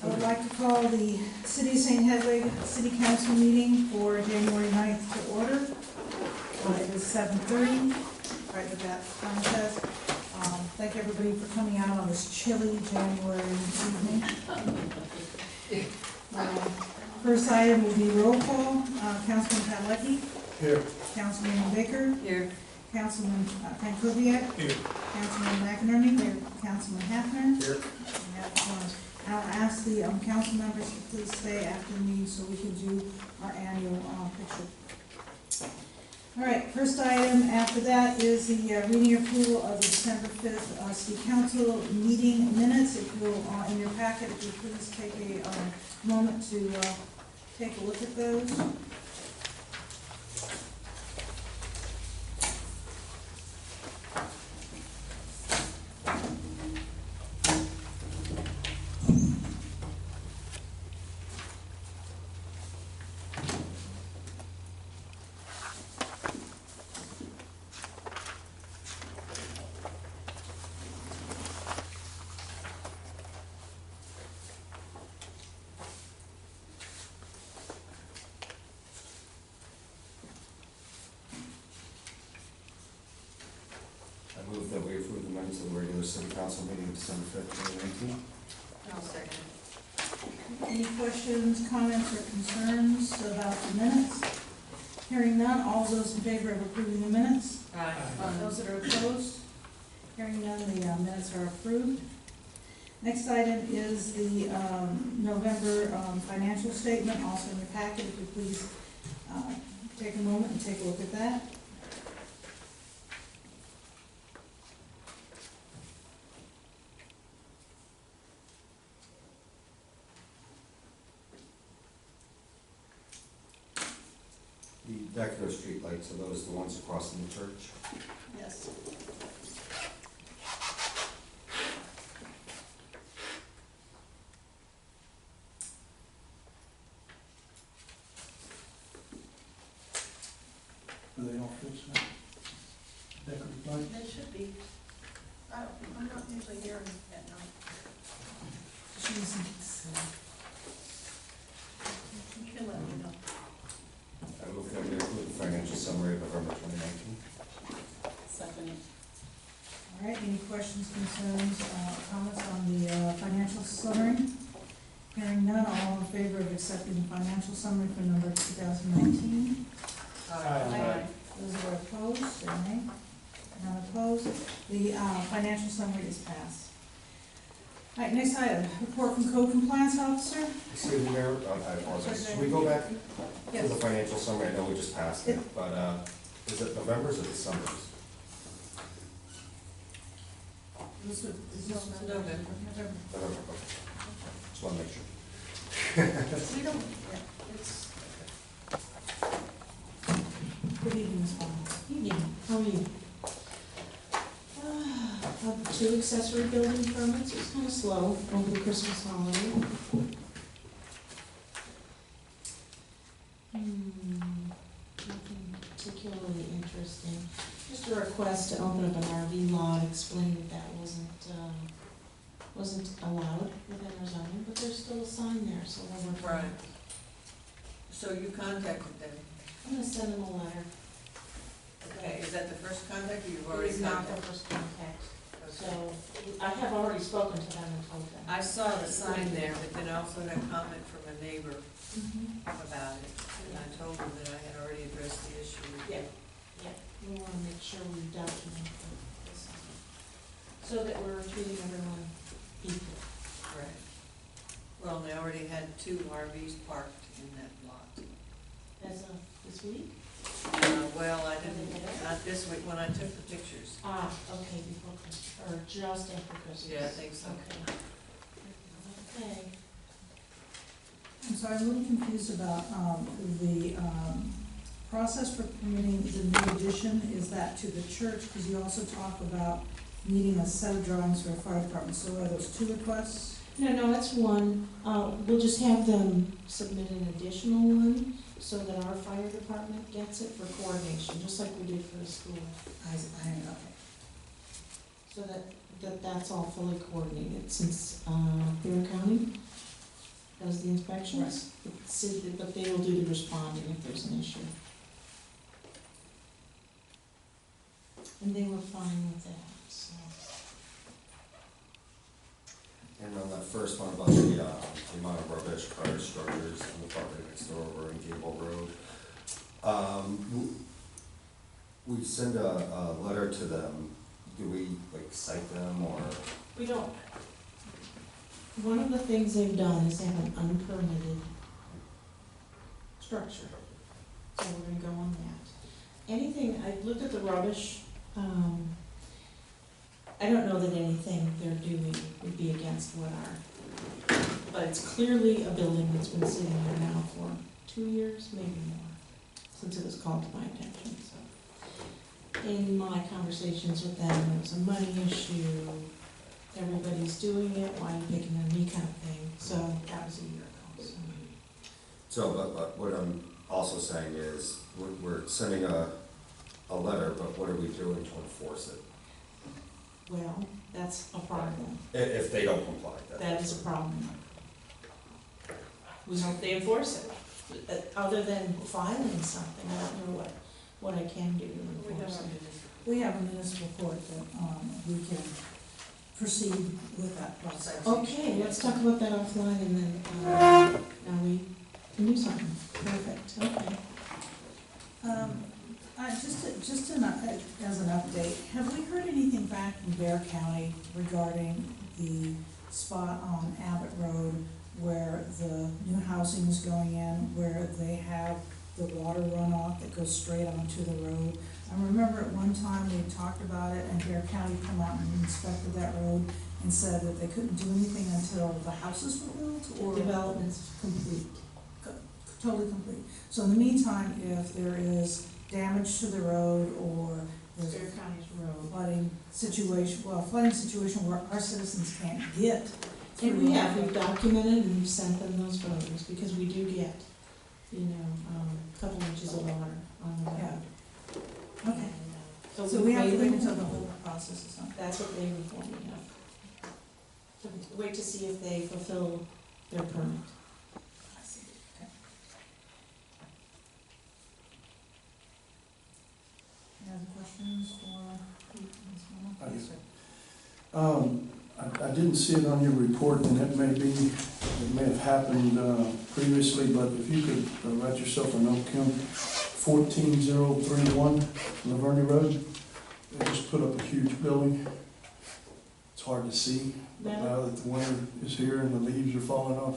I would like to call the City of St. Hedwig City Council meeting for January 9th to order. It is 7:30, right with that time says. Thank everybody for coming out on this chilly January evening. First item will be roll call. Councilman Pawlicki. Here. Councilman Baker. Here. Councilman Pankoviak. Here. Councilman McInerney. Here. Councilman Hafner. Here. I'll ask the council members to please stay after the meeting so we can do our annual picture. All right, first item after that is the reading approval of the December 5th City Council meeting minutes. If you'll, in your packet, if you please take a moment to take a look at those. I move that we approve the minutes of the regular city council meeting December 5th, 2019. I'll second. Any questions, comments, or concerns about the minutes? Hearing none, all those in favor of approving the minutes? Aye. Those that are opposed? Hearing none, the minutes are approved. Next item is the November financial statement, also in your packet. If you please take a moment and take a look at that. The decorative street lights, are those the ones across from the church? Yes. Are they all fixed now? Decorative lights? They should be. I'm not usually here at night. You can let me know. I move that we approve the financial summary of November 2019. Second. All right, any questions, concerns, comments on the financial summary? Hearing none, all in favor of accepting the financial summary for November 2019? Aye. Those that are opposed, say nay. None opposed. The financial summary is passed. All right, next item, report from Code Compliance Officer. Excuse me, Mayor, I apologize. Should we go back to Yes. the financial summary? I know we just passed it, but is it November's or December's? This is November. November. November, okay. Just want to make sure. We don't, it's, Good evening, Ms. Barnes. Evening, how are you? Have 2 accessory building permits. It was kind of slow over the Christmas holiday. Nothing particularly interesting. Just a request to open up an RV lot, explain that wasn't allowed within our zoning, but there's still a sign there, so we'll work on it. right. So you contacted them. I'm gonna send them a letter. Okay, is that the first contact or you've It already is not contacted? the first contact. Okay. So I have already spoken to them and told them. I saw the sign there, but then I also had a comment from a neighbor Mhm. about it. And I told him that I had already addressed the issue. Yeah, yeah, we want to make sure we document this, so that we're treating everyone equal. Right. Well, they already had 2 RVs parked in that lot. As of this week? Well, I didn't, not this week, when I took the pictures. Ah, okay, before Christmas, or just after Christmas? Yeah, I think so. Okay. Okay. I'm sorry, I'm a little confused about the process for permitting the new addition. Is that to the church? Because you also talk about needing a set of drawings for a fire department. So are those 2 requests? No, that's one. We'll just have them submit an additional one, so that our fire department gets it for coordination, just like we did for the school. Okay. So that's all fully coordinated, since Bear County inspections, but they will do the responding if there's an issue. And they were fine with that, so. And on that first one about the amount of rubbish, prior structures on the property next door over in Gable Road, we send a letter to them. Do we like cite them or? We don't. One of the things they've done is they have an unpermitted structure, so we're gonna go on that. Anything, I looked at the rubbish, I don't know that anything they're doing would be against what our, but it's clearly a building that's been sitting there now for 2 years, maybe more, since it was called to my attention, so. In my conversations with them, there was a money issue, everybody's doing it, why are you picking on me kind of thing, so that was a year ago, so. But what I'm also saying is, we're sending a letter, but what are we doing to enforce it? Well, that's a problem. If they don't comply, That is a problem. We hope they enforce it, other than filing something, I don't know what I can do to enforce it. We have a municipal court that, we can proceed with that process. Okay, let's talk about that offline and then, now we can do something. Perfect, okay. Just as an update, have we heard anything back from Bear County regarding the spot on Abbott Road where the new housing is going in, where they have the water runoff that goes straight onto the road? I remember at one time we talked about it and Bear County come out and inspected that road and said that they couldn't do anything until the houses were built or Development's complete. totally complete. So in the meantime, if there is damage to the road or there's Bear County's road. flooding situation where our citizens can't get through. And we've documented and we've sent them those photos, because we do get, a couple inches of water on the road. Yeah. Okay, And, so we have to wait until them- the whole process is done. That's what they informed me of. To wait to see if they fulfill their permit. I see, okay. Any other questions for Ms. Miller? I do. Yes, sir. I didn't see it on your report, and it may have happened previously, but if you could write yourself a note, Kim, 14031 Laverne Road. They just put up a huge building. It's hard to see, but now that the winter is here and the leaves are falling off,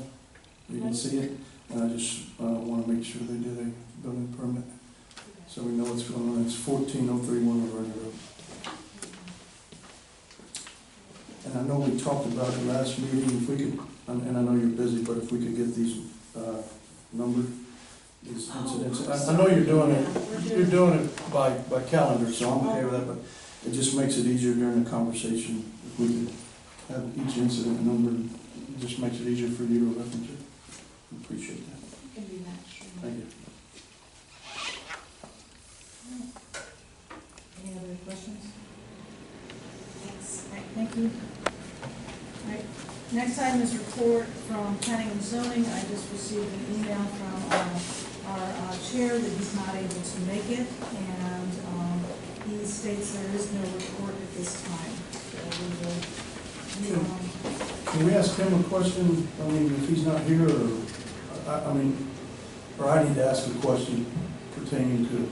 you can see it. And I just want to make sure they did a building permit, so we know what's going on. It's 14031 Laverne Road. And I know we talked about it last meeting, if we could, and I know you're busy, but if we could get these numbered, these incidents. I know you're doing it by calendar, so I'm okay with that, but it just makes it easier during the conversation. If we could have each incident numbered, it just makes it easier for you to reference it. Appreciate that. You can do that, sure. Thank you. Any other questions? Thank you. All right, next item is report from planning and zoning. I just received an email from our chair that he's not able to make it, and he states there is no report at this time. So we will move on. Can we ask him a question? I mean, if he's not here, or, or I need to ask a question pertaining to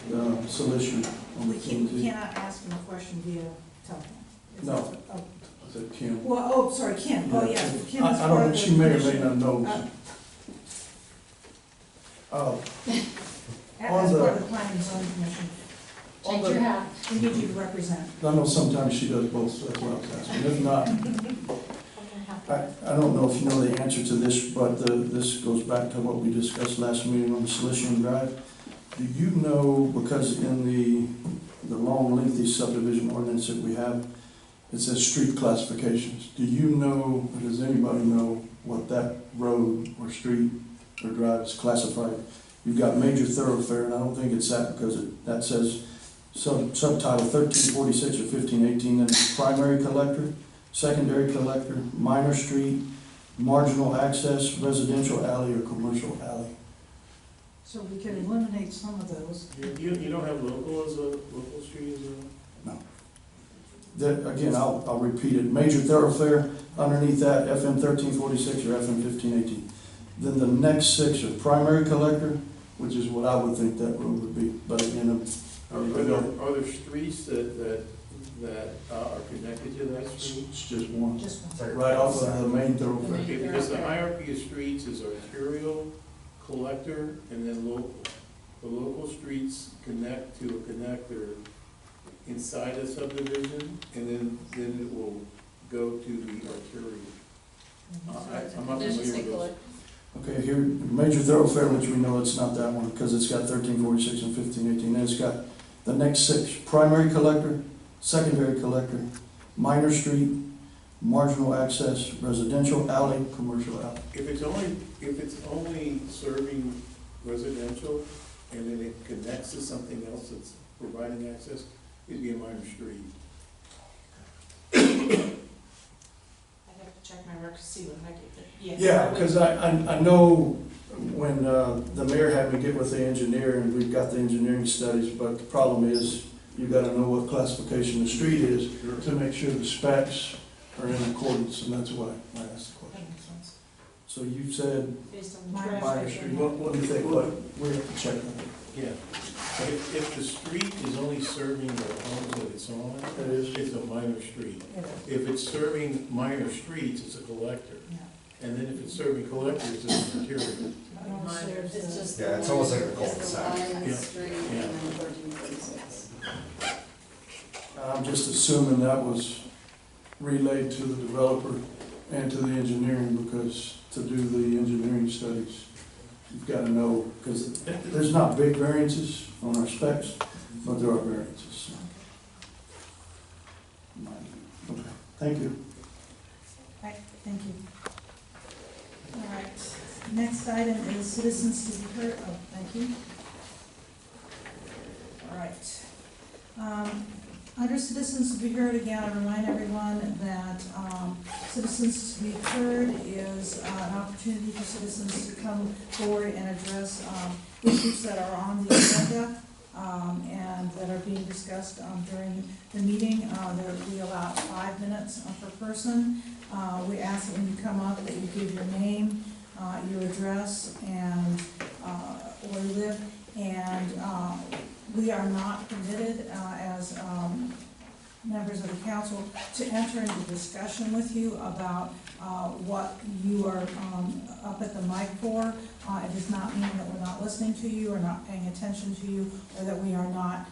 the solution on the We TNT. cannot ask him a question via telephone. Is No. that- oh. I said Kim. Well, sorry, Kim. Oh, Yeah, yes. Kim is I don't part know, of the she may or may commission. not know. As On part the- of the planning and zoning commission. Change your hat. We need you to represent. I know sometimes she does both, so that's what I was asking. If not, I don't know if you know the answer to this, but this goes back to what we discussed last meeting on the Solicitor Drive. Do you know, because in the long lengthy subdivision ordinance that we have, it says street classifications. Do you know, or does anybody know what that road or street or drive is classified? You've got major thoroughfare, and I don't think it's that, because that says subtitle 1346 or 1518, then it's primary collector, secondary collector, minor street, marginal access, residential alley, or commercial alley. So we can eliminate some of those. You don't have local as a, local street as a? No. That, again, I'll repeat it, major thoroughfare, underneath that, FM 1346 or FM 1518. Then the next six are primary collector, which is what I would think that road would be, but again, Are there streets that are connected to that street? it's just one. Just one. Sorry. Right off of the main thoroughfare. Okay, because the hierarchy of streets is arterial, collector, and then local. The local streets connect to a connector inside a subdivision, and then it will go to the arterial. I'm not Does it familiar say with those. collect? Okay, here, major thoroughfare, which we know it's not that one, because it's got 1346 and 1518, and it's got the next six, primary collector, secondary collector, minor street, marginal access, residential alley, commercial alley. If it's only serving residential, and then it connects to something else that's providing access, it'd be a minor street. I'd have to check my records to see what I get. Yeah, because I know when the mayor had me get with the engineer, and we've got the engineering studies, but the problem is, you gotta know what classification the street is to make sure the specs are in accordance, and that's why I asked the That question. makes sense. So you said Based on the Minor trash. minor street, what do you think, what, we have to check that. Yeah. If the street is only serving the homes that it's on, It is. it's a minor street. Yeah. If it's serving minor streets, it's a collector. And then if it's serving collectors, it's a arterial. Minor. It's just. Yeah, it's almost like a cul-de-sac. It's the line Yeah. street and Yeah. then 1346. I'm just assuming that was relayed to the developer and to the engineering, because to do the engineering studies, you've got to know, because there's not big variances on our specs, but there are variances. so. Okay, thank you. Right, thank you. All right, next item is citizens to be heard, oh, thank you. All right. Under citizens to be heard, again, I remind everyone that citizens to be heard is an opportunity for citizens to come forward and address issues that are on the agenda and that are being discussed during the meeting. We allow 5 minutes per person. We ask that when you come up that you give your name, your address, and where you live, and we are not permitted as members of the council to enter into discussion with you about what you are up at the mic for. It does not mean that we're not listening to you or not paying attention to you, or that we are not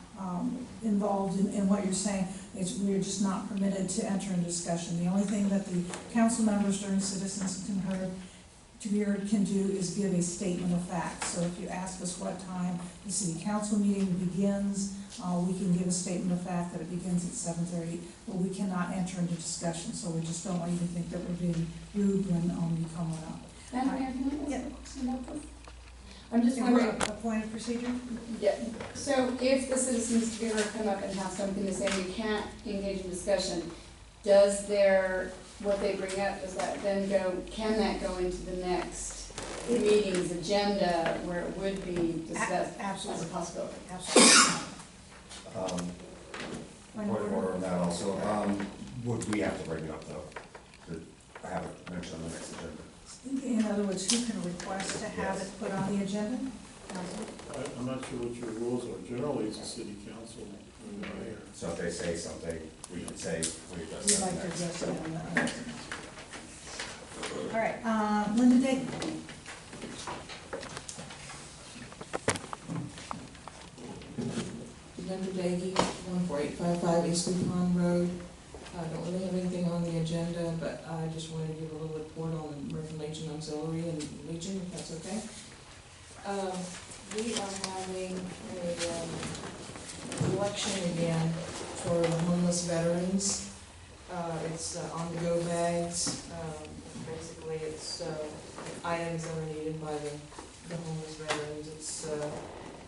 involved in what you're saying. We are just not permitted to enter into discussion. The only thing that the council members during citizens to be heard can do is give a statement of fact. So if you ask us what time the city council meeting begins, we can give a statement of fact that it begins at 7:30, but we cannot enter into discussion. So we just don't want you to think that we're being rude when you come on up. Madam Mayor, can I Yeah. ask a question about this? I'm just A wondering, point of procedure? yeah, so if the citizens to be heard come up and have something to say, and we can't engage in discussion, does what they bring up, does that then can that go into the next meeting's agenda where it would be discussed as Absolutely. a possibility? Absolutely. Point of order on that also, would we have to bring it up though, to have it mentioned on the next agenda? In other words, who can request to have it put on the agenda? Council? I'm not sure what your rules are. Generally, it's a city council and the mayor. So if they say something, we could say, we address We'd that like to next. address it on the. All right, Linda Dick. Linda Daggy, 14855 Eastern Pond Road. I don't really have anything on the agenda, but I just wanted to give a little report on American Legion Auxiliary and Legion, if that's okay. We are having an election again for the homeless veterans. It's on-the-go bags. Basically, it's items that are needed by the homeless veterans. It's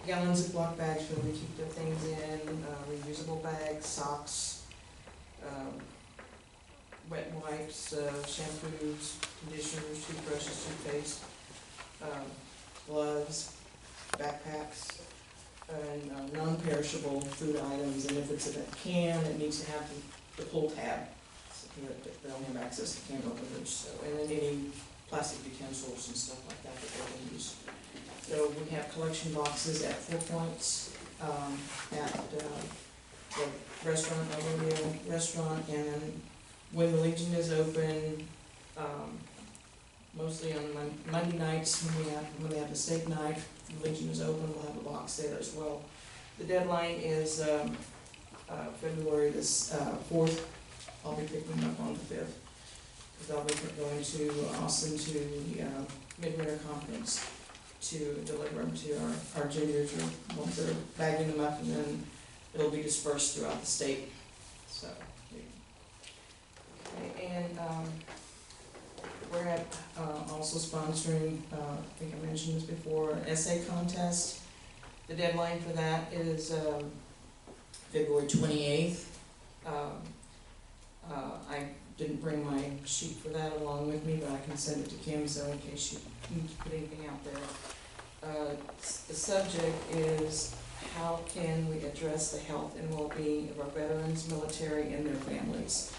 gallons of block bags for them to keep their things in, reusable bags, socks, wet wipes, shampoos, conditioners, toothbrushes, toothpaste, gloves, backpacks, and non-perishable food items, and if it's in a can, it needs to have the pull tab, so that they don't have access to can openers, so, and then any plastic utensils and stuff like that that they can use. So we have collection boxes at 4 points, at the restaurant, Rodeo Restaurant, and when the Legion is open, mostly on Monday nights, when they have the steak night, the Legion is open, we'll have a box there as well. The deadline is February the 4th. I'll be picking them up on the 5th, because I'll be going to Austin to the Midwinter Conference to deliver them to our juniors, or once they're bagging them up, and then it'll be dispersed throughout the state. So, okay, and we're also sponsoring, I think I mentioned this before, an essay contest. The deadline for that is February 28th. I didn't bring my sheet for that along with me, but I can send it to Kim, so in case she needs to put anything out there. The subject is, how can we address the health and well-being of our veterans, military, and their families?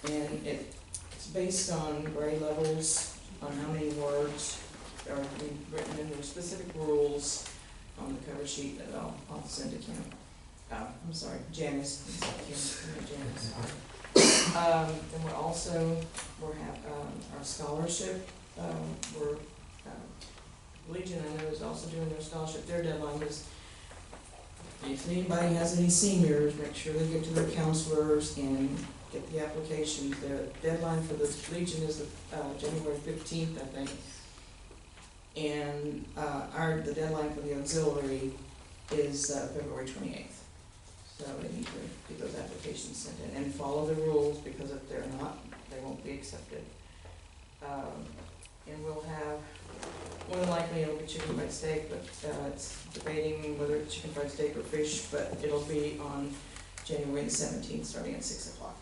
And it's based on grade levels, on how many words are being written, and there's specific rules on the cover sheet that I'll send to Kim. I'm sorry, Janice. Janice. And we'll have our scholarship. Legion, I know, is also doing their scholarship. Their deadline is, if anybody has any seniors, make sure they get to their counselors and get the applications. The deadline for the Legion is January 15th, I think. And the deadline for the auxiliary is February 28th. So they need to get those applications sent in and follow the rules, because if they're not, they won't be accepted. And we'll have, more than likely it'll be chicken fried steak, but it's debating whether it's chicken fried steak or fish, but it'll be on January the 17th, starting at 6 o'clock.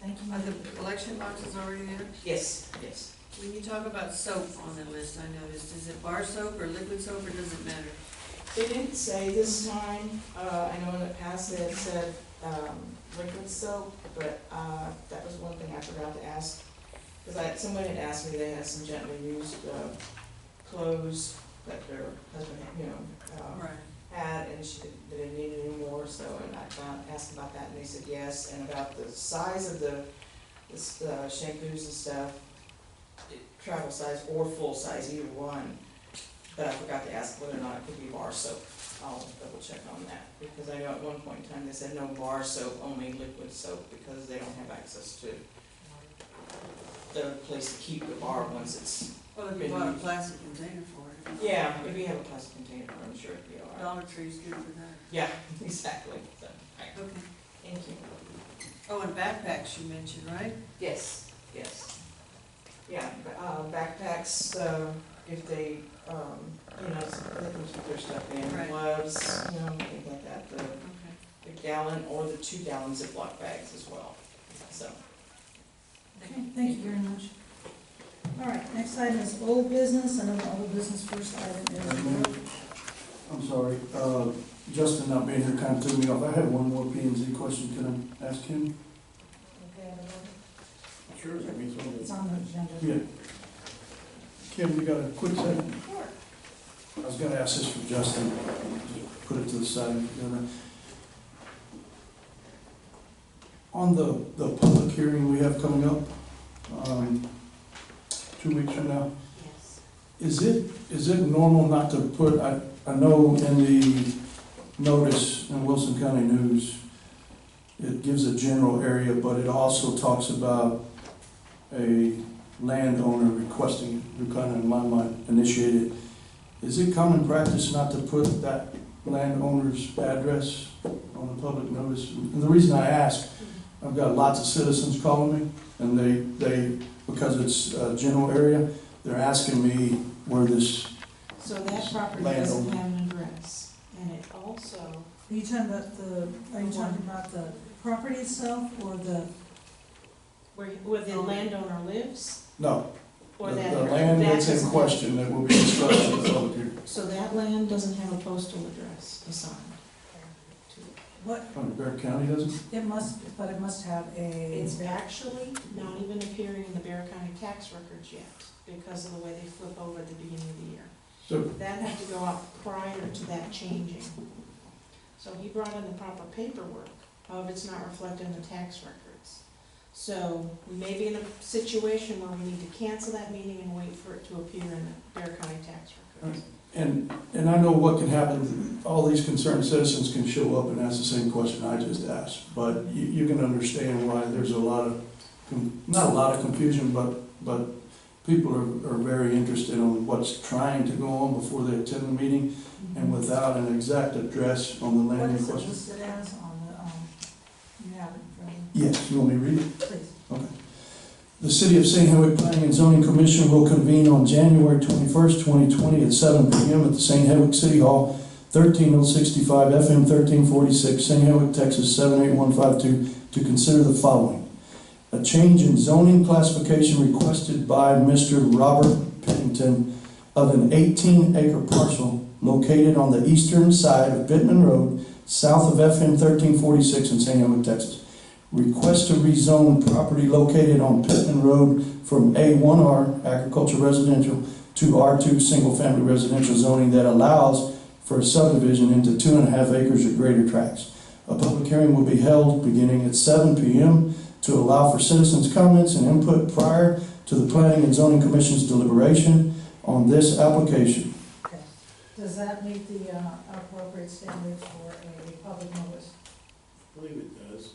Thank you. Are the collection boxes already there? Yes, yes. When you talk about soap on the list, I noticed, is it bar soap or liquid soap, or does it matter? They didn't say this time. I know in the past they had said liquid soap, but that was one thing I forgot to ask. Because somebody had asked me, they had some gently used clothes that their husband, Right. had, and they didn't need any more. So, and I asked about that, and they said yes. And about the size of the shampoos and stuff, travel size or full size, either one. But I forgot to ask whether or not it could be bar soap. I'll double check on that, because I know at one point in time they said no bar soap, only liquid soap, because they don't have access to the place to keep the bar once it's. Well, if you bought a plastic container for it. Yeah, if you have a plastic container, I'm sure it'd be all right. Dollar Tree's good for that. Yeah, exactly. So, right. Okay. Thank you. Oh, and backpacks you mentioned, right? Yes, yes. Yeah, backpacks, if they, they can keep their stuff in, Right. gloves, things like that, Okay. the gallon or the 2-gallon Ziploc bags as well, so. Okay, thank you very much. All right, next item is old business, and then the old business first item is. I'm sorry, Justin not being here kind of threw me off. I have one more P and Z question. Can I ask him? Okay, Sure, that means one It's on the agenda. Yeah. Kim, you got a quick second? Sure. I was gonna ask this for Justin, just put it to the side. On the public hearing we have coming up, 2 weeks from now, Yes. is it normal not to put, I know in the notice in Wilson County News, it gives a general area, but it also talks about a landowner requesting, who kind of in my mind initiated. Is it common practice not to put that landowner's address on the public notice? And the reason I ask, I've got lots of citizens calling me, and they because it's a general area, they're asking me where this, So that property Landowner. doesn't have an address, and it also, Are you talking about the property itself or the, Where the landowner lives, No, or the that. land that that's in doesn't- question that will be discussed in the public hearing. So that land doesn't have a postal address assigned to it. what, Bear County doesn't? it must, but it must have a. It's actually not even appearing in the Bear County tax records yet, because of the way they flip over at the beginning of the year. So, That had to go out prior to that changing. So he brought in the proper paperwork, however, it's not reflected in the tax records. So we may be in a situation where we need to cancel that meeting and wait for it to appear in the Bear County tax records. and I know what can happen, all these concerned citizens can show up and ask the same question I just asked, but you can understand why there's a lot of, not a lot of confusion, but people are very interested on what's trying to go on before they attend the meeting, and without an exact address on the What land in is it question. listed as on the, you have it in front of you? Yes, you want me to read it? Please. Okay. The City of St. Hedwig Planning and Zoning Commission will convene on January 21st, 2020 at 7 p.m. at the St. Hedwig City Hall, 13065 FM 1346, St. Hedwig, Texas 78152, to consider the following. A change in zoning classification requested by Mr. Robert Pennington of an 18-acre parcel located on the eastern side of Pittman Road, south of FM 1346 in St. Hedwig, Texas. Request to rezone property located on Pittman Road from A1R, agricultural residential, to R2, single-family residential zoning that allows for a subdivision into 2.5 acres or greater tracts. A public hearing will be held beginning at 7 p.m. to allow for citizens' comments and input prior to the Planning and Zoning Commission's deliberation on this application. Okay. Does that meet the appropriate standards for a public notice? I believe it does.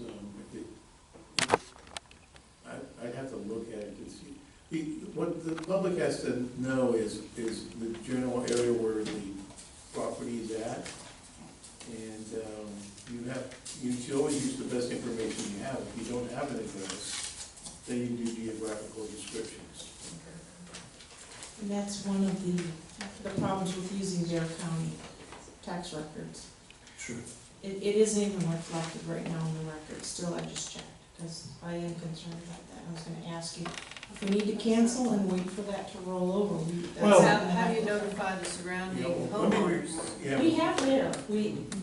I'd have to look at it to see. What the public has to know is the general area where the property is at. And you should always use the best information you have. If you don't have an address, then you do geographical descriptions. And that's one of the problems with using Bear County tax records. Sure. It isn't even reflected right now in the records, still I just checked, because I am concerned about that. I was gonna ask you, if we need to cancel and wait for that to roll over, Well- How do you notify the surrounding homeowners? Yeah. We have there,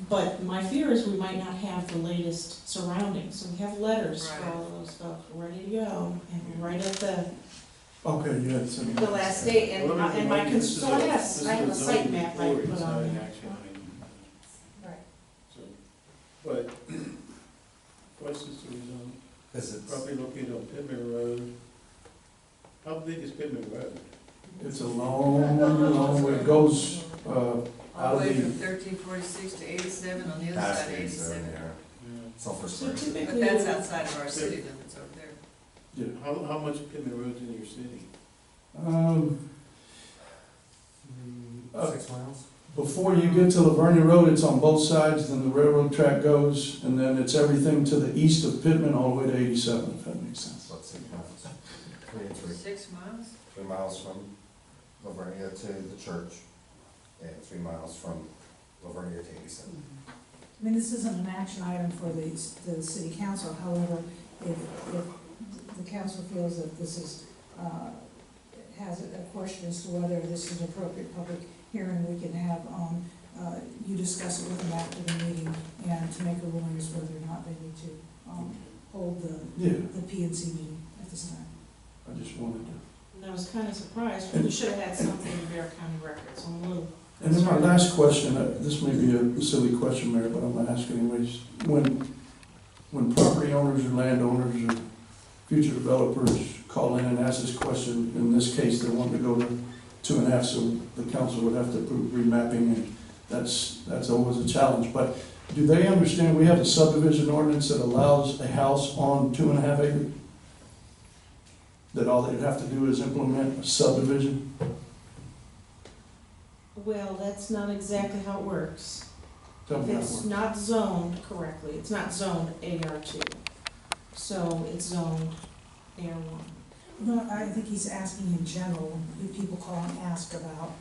but my fear is we might not have the latest surroundings, so we have letters for Right. all of those folks ready to go, and right at Okay, you had some. the last date, and Well, let me and my remind you, this is concern, a- yes, this I is have a site zoning map I report, put it's not on an there. action item. Right. So, but, questions to rezone? Because it's, Property located on Pittman Road. How big is Pittman Road? It's a long way. It goes, All out the way of from the, 1346 to 87 on the other past side of days, so, 87. yeah, Sulphur So Springs. typically. But that's outside of our city limits over there. yeah. How much Pittman Road's in your city? Uh, 6 miles? Before you get to Lavernia Road, it's on both sides, then the railroad track goes, and then it's everything to the east of Pittman all the way to 87, if that makes sense. About 6 miles. 3 and 3. 6 miles? 3 miles from Lavernia to the church, and 3 miles from Lavernia to 87. I mean, this isn't an action item for the city council, however, if the council feels that this is, has a question as to whether this is an appropriate public hearing, we can have, you discuss it with them after the meeting, and to make a ruling as whether or not they need to, hold Yeah, the P and C meeting at this time. I just wanted to. And I was kind of surprised, we should have had something in Bear County records, so I'm a little. And then my last question, this may be a silly question, Mayor, but I'm gonna ask anyways. When property owners or landowners or future developers call in and ask this question, in this case, they want to go to 2.5, so the council would have to approve remapping, and that's always a challenge. But do they understand we have a subdivision ordinance that allows a house on 2.5 acres? That all they'd have to do is implement a subdivision? Well, that's not exactly how it works. Tell me how it It's works. not zoned correctly, it's not zoned AR2, so it's zoned AR1. No, I think he's asking in general, if people call and ask about,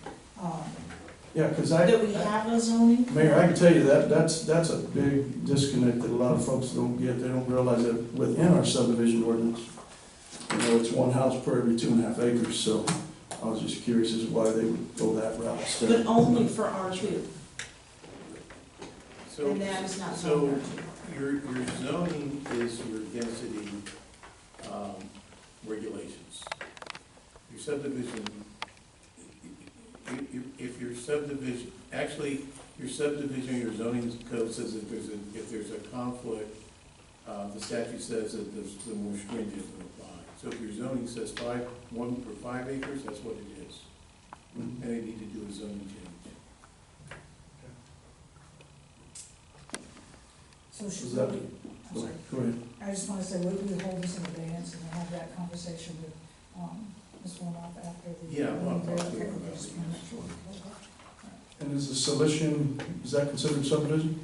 Yeah, because that we have a zoning. Mayor, I can tell you that's a big disconnect that a lot of folks don't get. They don't realize that within our subdivision ordinance, you know, it's one house per every 2.5 acres, so I was just curious as to why they would go that route instead. But only for R2, So, and that is not so zoned R2. your zoning is your density, regulations. Your subdivision, if your subdivision, actually, your subdivision, your zoning code says that if there's a conflict, the statute says that the more stringent will apply. So if your zoning says 1 per 5 acres, that's what it is. And they need to do a zoning change. So Is should that- we, I'm sorry, Go ahead. I just wanna say, would we hold this in advance and have that conversation with, Ms. Warnock after the? Yeah, well, I'll Okay, talk to her okay, about just it. wanna make sure. And is the Silesian, is that considered subdivision?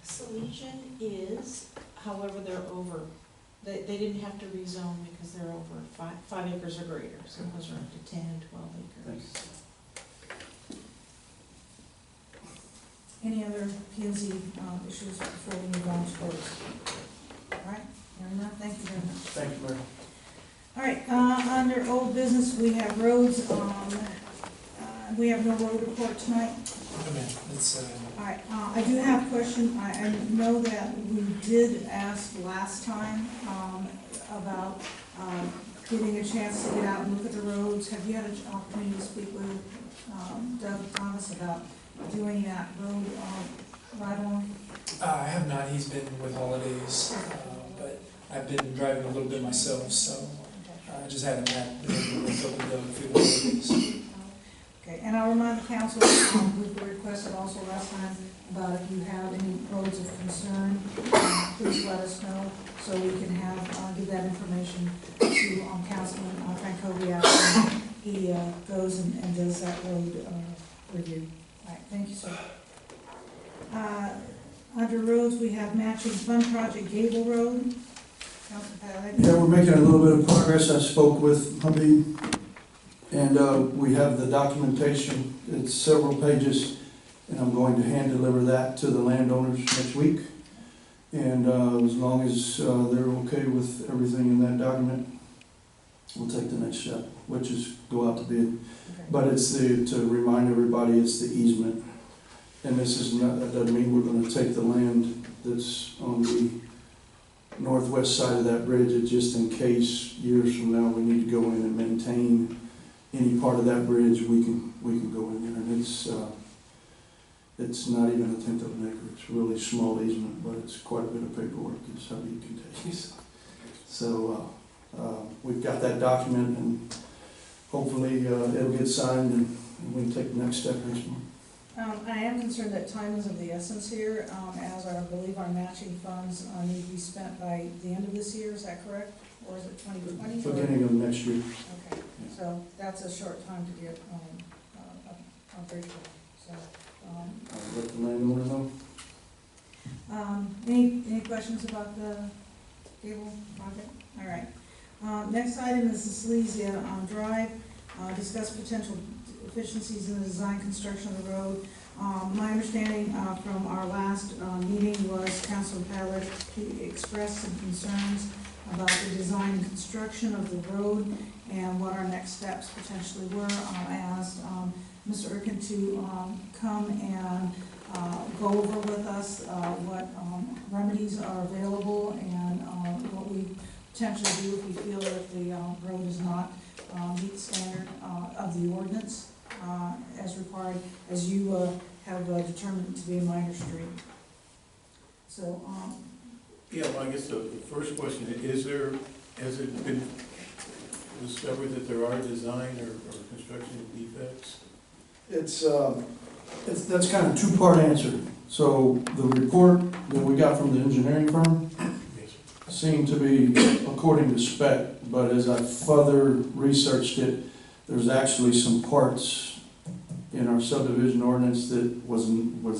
Salesian is, however, they're over, they didn't have to rezone because they're over 5 acres or greater, so those are up to 10 and 12 acres. Thanks. Any other P and Z, issues before we move on to votes? All right, hearing none, thank you very much. Thank you, Mayor. All right, under old business, we have roads, we have no road report tonight. All right, I do have a question. I know that we did ask last time, about, getting a chance to get out and look at the roads. Have you had an opportunity to speak with, Doug Thomas about doing that road, right on? I have not, he's been with holidays, but I've been driving a little bit myself, so I just haven't had the ability to go through the holidays. Okay, and I'll remind the council, we requested also last time about if you have any roads of concern, please let us know so we can have, give that information to, Councilman Francoviac when he, goes and does that road, review. All right, thank you, sir. Under roads, we have matching fund project Gable Road. Councilman Patrick. Yeah, we're making a little bit of progress. I spoke with Habib, and we have the documentation. It's several pages, and I'm going to hand deliver that to the landowners next week. And as long as they're okay with everything in that document, we'll take the next step, which is go out to bid. Okay. But it's to remind everybody, it's the easement. And this is not, that doesn't mean we're gonna take the land that's on the northwest side of that bridge. It's just in case years from now we need to go in and maintain any part of that bridge, we can go in there. And it's not even 1/10 of an acre. It's a really small easement, but it's quite a bit of paperwork, as how you can tell you. So we've got that document, and hopefully it'll get signed, and we can take the next step next month. I am concerned that time is of the essence here, as I believe our matching funds need to be spent by the end of this year, is that correct? Or is it 2020? Beginning of next year. Okay, so that's a short time to get, a bridge going, so. I'll let the landowner know. Any questions about the cable project? All right. Next item is the Silesia Drive. Discuss potential efficiencies in the design construction of the road. My understanding from our last meeting was Councilor Padlet expressed some concerns about the design and construction of the road and what our next steps potentially were. I asked Mr. Erkin to come and go over with us what remedies are available and what we potentially do if we feel that the road does not meet the standard of the ordinance as required, as you have determined to be a minor street. So, Yeah, well, I guess the first question, has it been discovered that there are design or construction defects? That's kind of a two-part answer. So the report that we got from the engineering firm seemed to be according to spec, but as I further researched it, there's actually some parts in our subdivision ordinance that was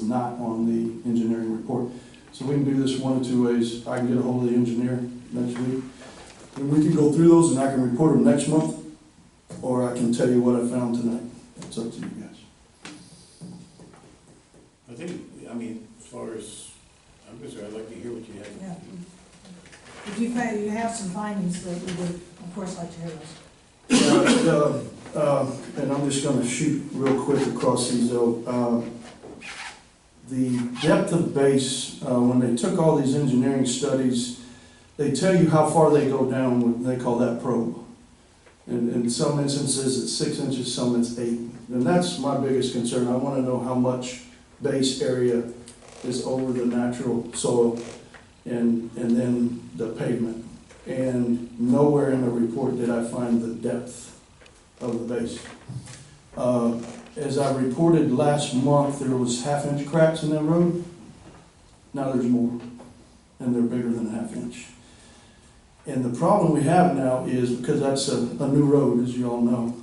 not on the engineering report. So we can do this one of two ways. I can get a hold of the engineer next week, and we can go through those, and I can report them next month, or I can tell you what I found tonight. It's up to you guys. I think, I mean, as far as, I'm concerned, I'd like to hear what you have. Yeah. If you have some findings that we would, of course, like to hear those. And I'm just gonna shoot real quick across these though. The depth of base, when they took all these engineering studies, they tell you how far they go down, what they call that probe. In some instances, it's 6 inches, some it's 8. And that's my biggest concern. I wanna know how much base area is over the natural soil and then the pavement. And nowhere in the report did I find the depth of the base. As I reported last month, there was 1/2 inch cracks in that road. Now there's more, and they're bigger than 1/2 inch. And the problem we have now is, because that's a new road, as you all know,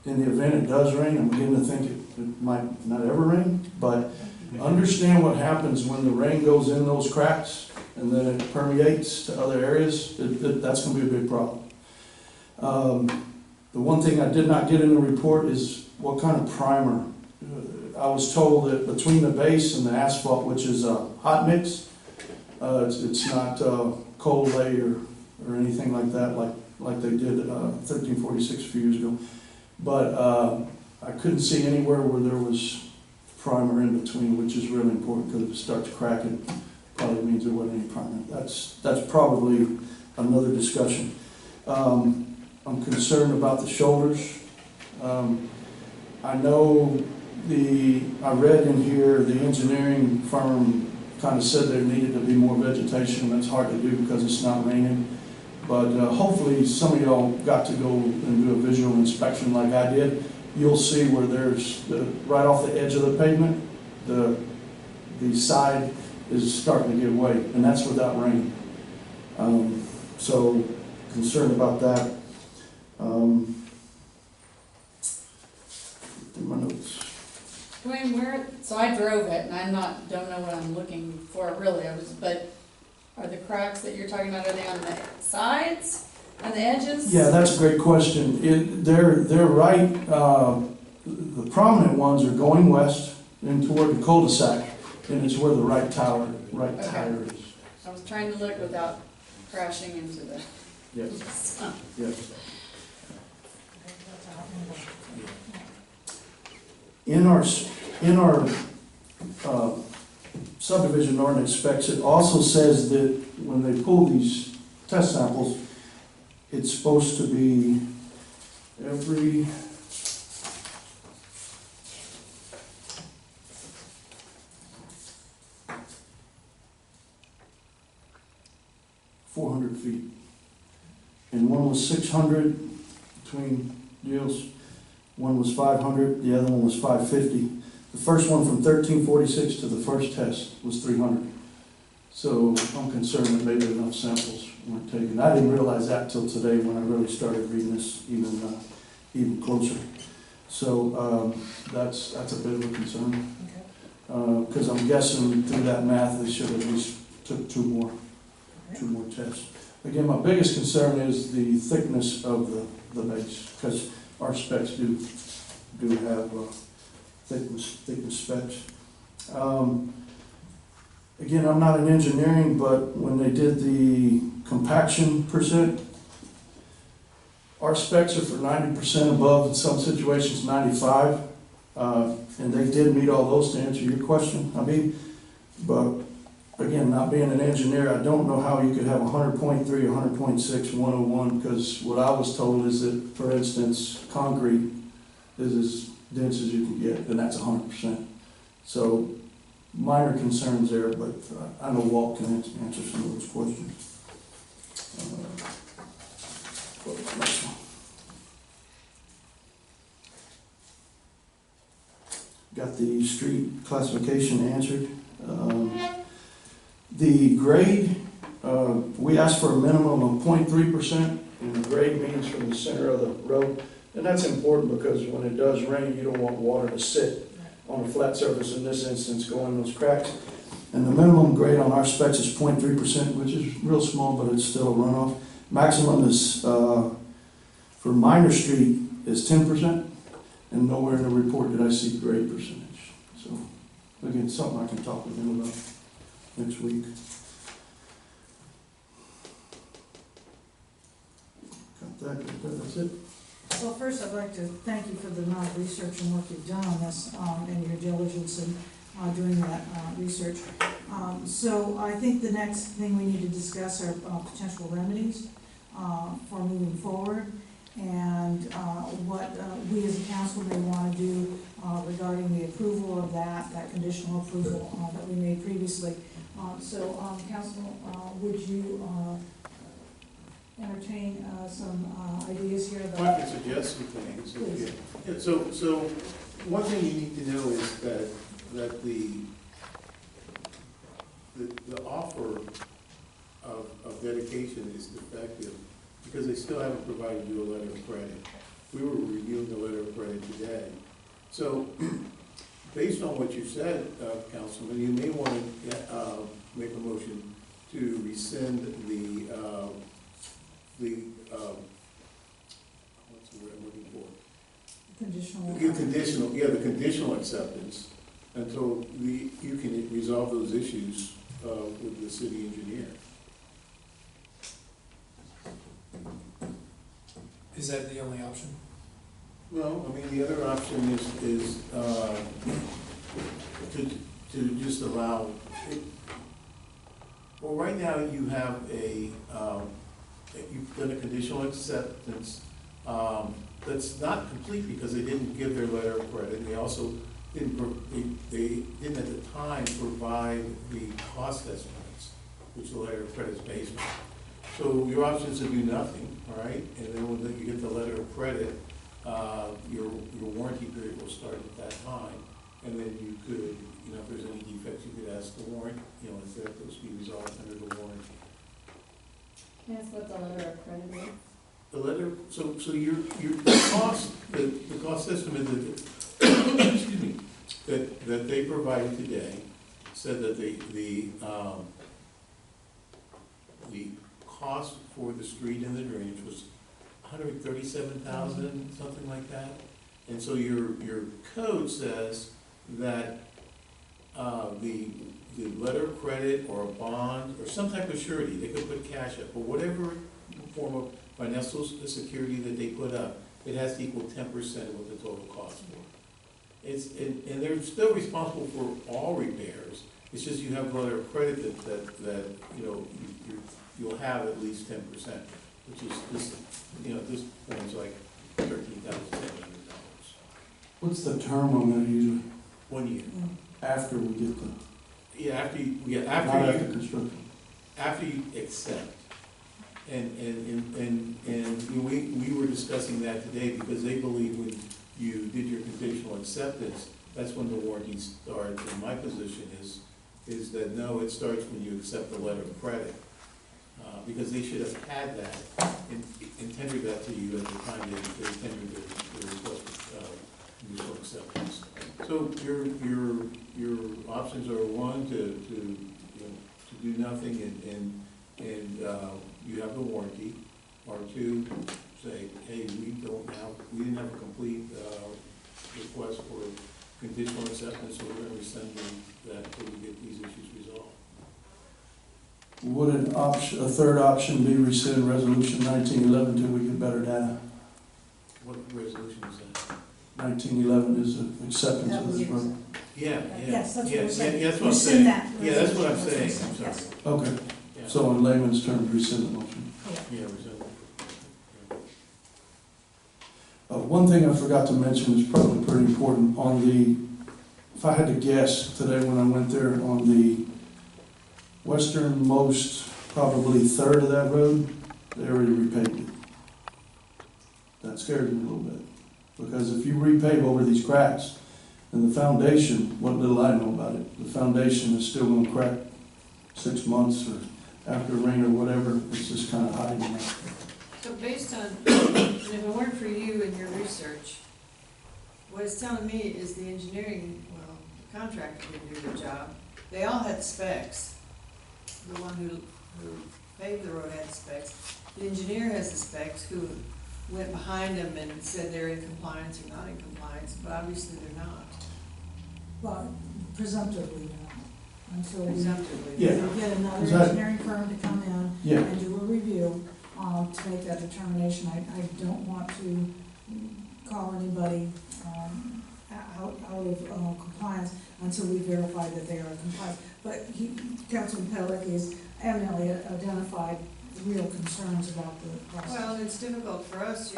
in the event it does rain, I'm beginning to think it might not ever rain, but understand what happens when the rain goes in those cracks and then it permeates to other areas. That's going to be a big problem. The one thing I did not get in the report is what kind of primer. I was told that between the base and the asphalt, which is a hot mix, it's not cold lay or anything like that, like they did 1346 a few years ago. But I couldn't see anywhere where there was primer in between, which is really important, because if it starts cracking, probably means there wasn't any primer. That's probably another discussion. I'm concerned about the shoulders. I know I read in here the engineering firm kind of said there needed to be more vegetation. That's hard to do because it's not raining. But hopefully some of y'all got to go and do a visual inspection like I did. You'll see where there's, right off the edge of the pavement, the side is starting to give way, and that's without rain. So concerned about that. In my notes. Dwayne, so I drove it, and don't know what I'm looking for really, but are the cracks that you're talking about, are they on the sides, on the edges? Yeah, that's a great question. They're right, the prominent ones are going west and toward the cul-de-sac, and it's where the right tire is. I was trying to look without crashing into the. Yes. Yes. In our subdivision ordinance specs, it also says that when they pull these test samples, it's supposed to be every 400 feet. And one was 600 between deals. One was 500, the other one was 550. The first one from 1346 to the first test was 300. So I'm concerned that maybe enough samples weren't taken. I didn't realize that till today when I really started reading this even closer. So that's a bit of a concern. Because I'm guessing through that math they should have at least took two more tests. Again, my biggest concern is the thickness of the base, because our specs do have thickness specs. Again, I'm not in engineering, but when they did the compaction percent, our specs are for 90% above, in some situations 95, and they did meet all those to answer your question, but again, not being an engineer, I don't know how you could have 100.3, 100.6, 101, because what I was told is that, for instance, concrete is as dense as you can get, and that's 100%. So minor concerns there, but I know Walt can answer some of those questions. Next one. Got the street classification answered. The grade, we asked for a minimum of 0.3%, and the grade means from the center of the road. And that's important because when it does rain, you don't want water to sit on a flat surface, in this instance, go in those cracks. And the minimum grade on our specs is 0.3%, which is real small, but it's still a runoff. Maximum is, for Minor Street, is 10%, and nowhere in the report did I see grade percentage. So Again, something I can talk with him about next week. Got that, that's it. Well, first, I'd like to thank you for the amount of research and work you've done on this, and your diligence in doing that research. So I think the next thing we need to discuss are potential remedies for moving forward, and what we as a council may want to do regarding the approval of that conditional approval that we made previously. Council, would you entertain some ideas here I about? can suggest some things. Please. Yeah, so one thing you need to know is that the offer of dedication is defective because they still haven't provided you a letter of credit. We were reviewing the letter of credit today. So based on what you said, Councilman, you may want to make a motion to rescind the what's the word I'm looking for? Conditional. The conditional acceptance until you can resolve those issues with the city engineer. Is that the only option? Well, I mean, the other option is to just allow, well, right now you have you've done a conditional acceptance that's not complete because they didn't give their letter of credit. They also didn't at the time provide the cost estimates, which the letter of credit is based on. So your option is to do nothing, all right? And then when you get the letter of credit, your warranty period will start at that time. And then you could, if there's any defects, you could ask the warrant, if those be resolved under the warranty. Can I ask what the letter of credit is? The letter, so your the cost estimate that, excuse me, that they provided today said that the cost for the street and the drainage was $137,000, something like that. And so your code says that the letter of credit or a bond or some type of surety, they could put cash up, but whatever form of financial security that they put up, it has to equal 10% of what the total cost for. And they're still responsible for all repairs. It's just you have a letter of credit that you'll have at least 10%, which is this, at this point it's like $13,700. What's the term on that usually? 1 year. After we get the, Yeah, not after after construction. after you accept. And we were discussing that today because they believe when you did your conditional acceptance, that's when the warranty starts. And my position is that no, it starts when you accept the letter of credit. Because they should have had that and tendered that to you at the time they tendered the request conditional acceptance. So your options are one, to do nothing and you have the warranty, or two, say, hey, we didn't have a complete request for conditional acceptance, so we're going to rescind that until we get these issues resolved. Would a third option be rescind resolution 1911 till we get better data? What resolution is that? 1911 is an acceptance of this road. Yeah. Yes, that's what we're saying. Yeah, that's what I'm Rescind saying. that. Yeah, that's what I'm saying, Yes. I'm sorry. Okay, Yeah. so in layman's terms, rescind the motion. Yeah, rescind. One thing I forgot to mention is probably pretty important if I had to guess today when I went there, on the westernmost, probably third of that road, they already repaved it. That scares me a little bit, because if you repave over these cracks, and the foundation, what little I know about it, the foundation is still gonna crack 6 months or after rain or whatever, it's just kind of hiding there. So based on, if it weren't for you and your research, what it's telling me is the engineering, the contractor didn't do their job. They all had specs. The one who paved the road had specs. The engineer has the specs, who went behind them and said they're in compliance or not in compliance, but obviously they're not. Well, presumptively no, until we Presumptively. Yeah. get another Is that- engineering firm to come in Yeah, and do a review, to make that determination. I don't want to call anybody, out of compliance until we verify that they are compliant. But Councilman Pelick has evidently identified real concerns about the process. Well, it's difficult for us,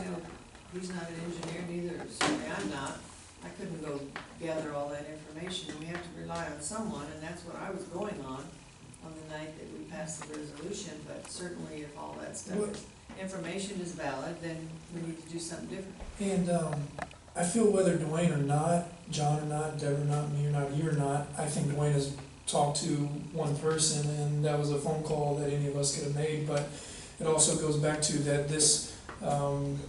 he's not an engineer, neither, certainly I'm not. I couldn't go gather all that information, and we have to rely on someone, and that's what I was going on the night that we passed the resolution, but certainly if all that stuff, information is valid, then we need to do something different. And I feel whether Dwayne or not, John or not, Deb or not, me or not, you or not, I think Dwayne has talked to one person, and that was a phone call that any of us could have made, but it also goes back to that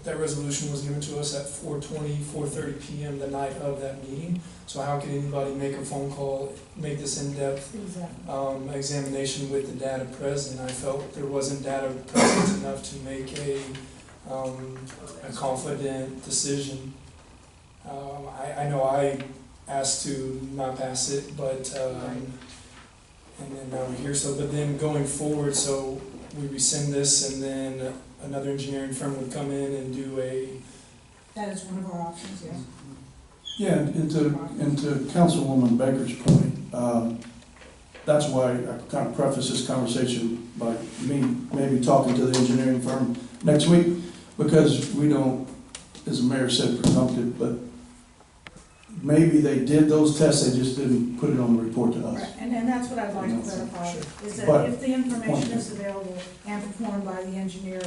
that resolution was given to us at 4:30 PM the night of that meeting. So how can anybody make a phone call, make this in-depth Exactly. examination with the data present? I felt there wasn't data present enough to make a confident decision. I know I asked to not pass it, but, and then now we're here, but then going forward, so we rescind this, and then another engineering firm would come in and do That is one of our options, yes. yeah, and to Councilwoman Baker's point, that's why I kind of preface this conversation by me maybe talking to the engineering firm next week, because we don't, as the mayor said, presumptive, but maybe they did those tests, they just didn't put it on the report to us. Right, and that's what I'd like to clarify, is that But- if the information is available and performed by the engineer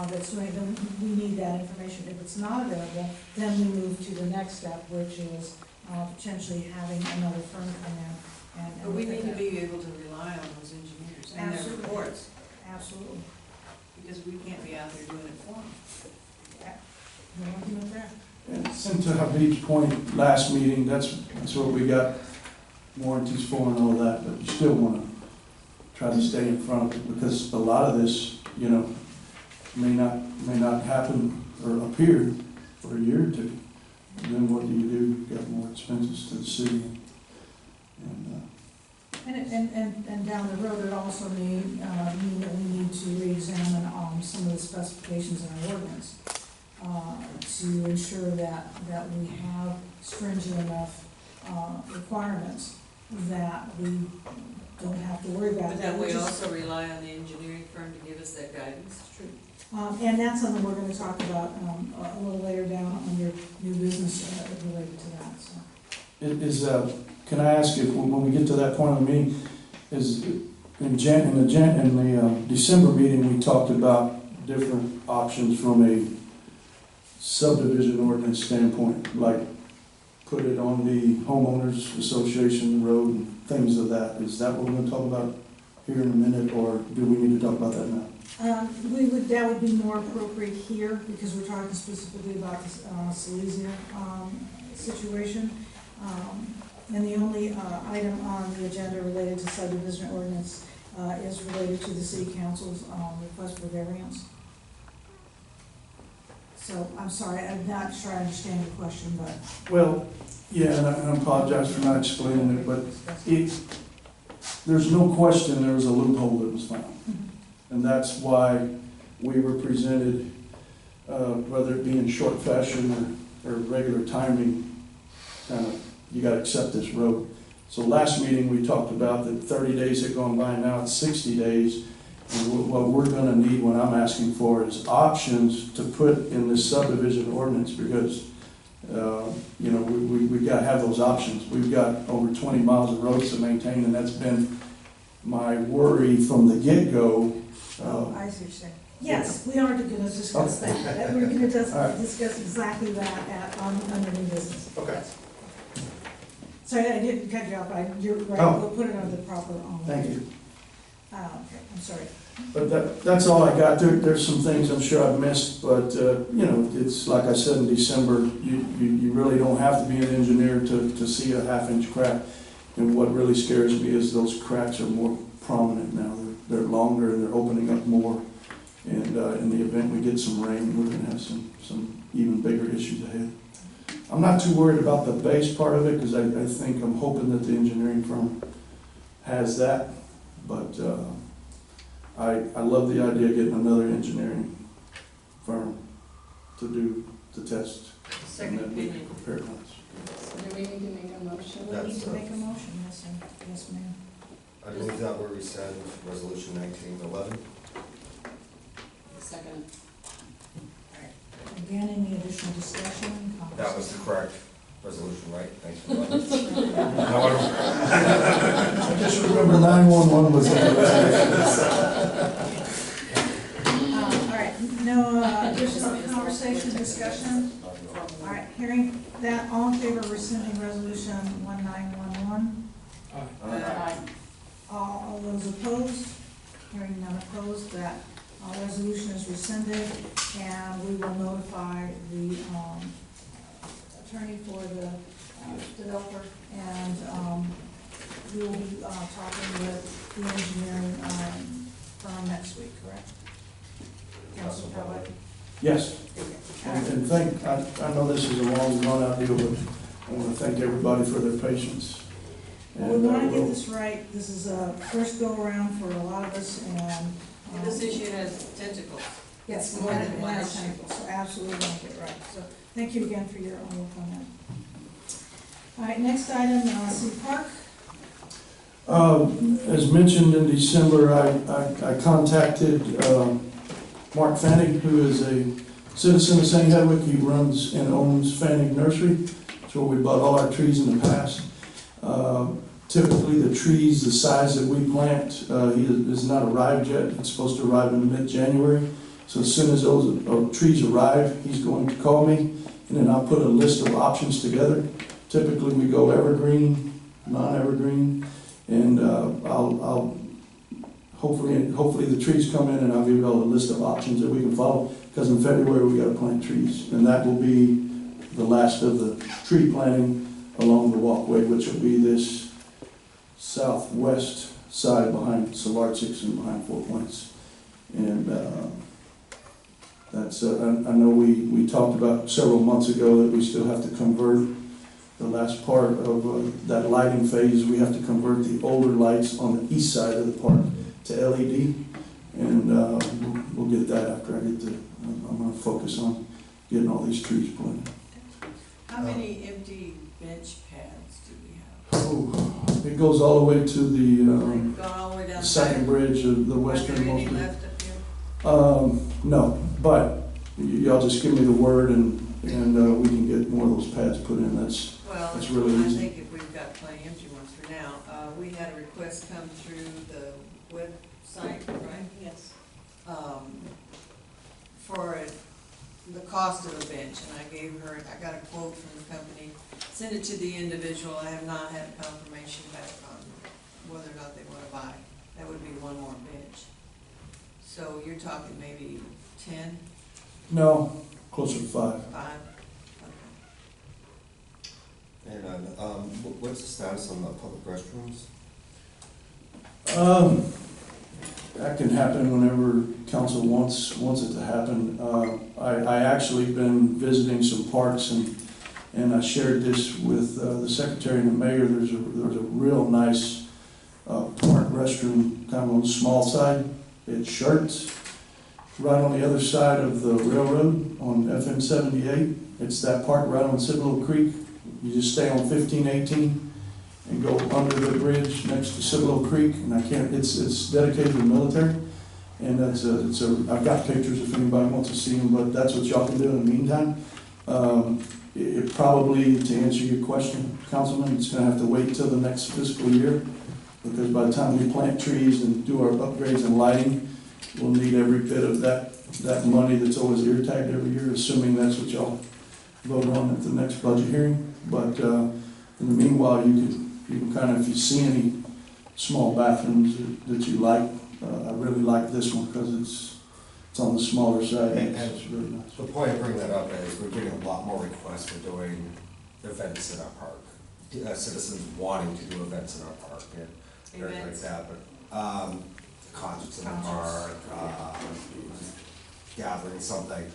that's doing it, then we need that information. If it's not available, then we move to the next step, which is potentially having another firm come in and But we look at need to that. be able to rely on those engineers and their Absolutely. reports, Absolutely. because we can't be out there doing it for them. No argument with that. And to Habib's point, last meeting, that's what we got warranties for and all that, but you still want to try to stay in front of it, because a lot of this, may not happen or appear for a year or two. And then what do? You got more expenses to the city. And down the road, it also mean that we need to reexamine some of the specifications in our ordinance to ensure that we have stringent enough requirements that we don't have to worry about. But then we Which is- also rely on the engineering firm to give us that guidance. True. And that's something we're gonna talk about a little later down on your new business related to that, so. Can I ask if, when we get to that point of the meeting, is in the December meeting, we talked about different options from a subdivision ordinance standpoint, like put it on the homeowners association road and things of that. Is that what we're gonna talk about here in a minute, or do we need to talk about that now? That would be more appropriate here, because we're talking specifically about the Silesia situation. And the only item on the agenda related to subdivision ordinance is related to the city council's request for variance. So, I'm sorry, I'm not sure I understand your question, but. Well, yeah, and I apologize for not explaining it, but there's no question there was a loophole that was found. And that's why we were presented, whether it be in short fashion or regular timing, kind of, you gotta accept this road. So last meeting, we talked about that 30 days had gone by, now it's 60 days. And what we're gonna need, what I'm asking for, is options to put in this subdivision ordinance, because, we gotta have those options. We've got over 20 miles of roads to maintain, and that's been my worry from the get-go. I see what you're saying. Yes, we are gonna discuss that. We're gonna discuss exactly that on the new business. Okay. Sorry, I didn't cut you off, you're right, Oh. we'll put it on the proper. Thank you. I'm sorry. But that's all I got. There's some things I'm sure I've missed, but, it's like I said in December, you really don't have to be an engineer to see a half-inch crack. And what really scares me is those cracks are more prominent now. They're longer and they're opening up more. And in the event we get some rain, we're gonna have some even bigger issues ahead. I'm not too worried about the base part of it, because I think, I'm hoping that the engineering firm has that. But I love the idea of getting another engineering firm to do the test. Second and then we opinion. can compare notes. So do we need to make a motion? We need to make a motion, yes, sir. Yes, ma'am. I move that we rescind resolution 1911. Second. Again, any additional discussion? That was the correct resolution, right? Thanks for letting me. I just remember 911 was All right, no additional conversation, discussion? All right, hearing that, all in favor of rescinding resolution 1911? Aye. All those opposed? Hearing none opposed, that resolution is rescinded, and we will notify the attorney for the developer, and we will be talking with the engineering firm next week, correct? Council Pellet? Yes, and I know this is a long, drawn-out deal, but I want to thank everybody for their patience. Well, we want to get this right. This is a first go-around for a lot of us, and. And this issue has tentacles. Yes, more than and one that's issue. technical, so absolutely want to get it right. So thank you again for your work on that. All right, next item, City Park. As mentioned in December, I contacted Mark Fanning, who is a citizen of St. Hedwig. He runs and owns Fanning Nursery. That's where we bought all our trees in the past. Typically, the trees, the size that we plant, he has not arrived yet. It's supposed to arrive in mid-January. So as soon as those trees arrive, he's going to call me, and then I'll put a list of options together. Typically, we go evergreen, non-evergreen, and I'll hopefully the trees come in, and I'll give you all a list of options that we can follow. Because in February we got to plant trees, and that will be the last of the tree planting along the walkway, which will be this southwest side behind Solarczyks and behind 4 Points. And that's, I know we talked about several months ago that we still have to convert the last part of that lighting phase. We have to convert the older lights on the east side of the park to LED. And we'll get that after I get the, I'm going to focus on getting all these trees planted. How many empty bench pads do we have? Oh, it goes all the way to the Gone all the way down. second bridge of the Are there westernmost any bridge. left up here? No, but y'all just give me the word, and we can get more of those pads put in. That's Well, really I easy. think if we've got plenty empty ones for now. We had a request come through the website, right? Yes. For the cost of a bench, and I got a quote from the company, sent it to the individual. I have not had confirmation back on whether or not they want to buy. That would be one more bench. So you're talking maybe 10, No, closer to 5. 5? Okay. And what's the status on the public restrooms? That can happen whenever council wants it to happen. I actually been visiting some parks, and I shared this with the secretary and the mayor. There's a real nice park restroom, kind of on the small side. It's Shirts, right on the other side of the railroad on FM 78. It's that park right on Cibolo Creek. You just stay on 1518 and go under the bridge next to Cibolo Creek, and it's dedicated to the military, and I've got pictures if anybody wants to see them, but that's what y'all can do in the meantime. It probably, to answer your question, Councilman, it's gonna have to wait till the next fiscal year, because by the time we plant trees and do our upgrades and lighting, we'll need every bit of that money that's always ear tagged every year, assuming that's what y'all vote on at the next budget hearing. But in the meanwhile, you can kind of, if you see any small bathrooms that you like, I really like this one because it's on the smaller side. And It's really nice. the point of bringing that up is we're getting a lot more requests for doing events in our park. Citizens wanting to do events in our park and things like Events. that, but concerts in the park, gathering something.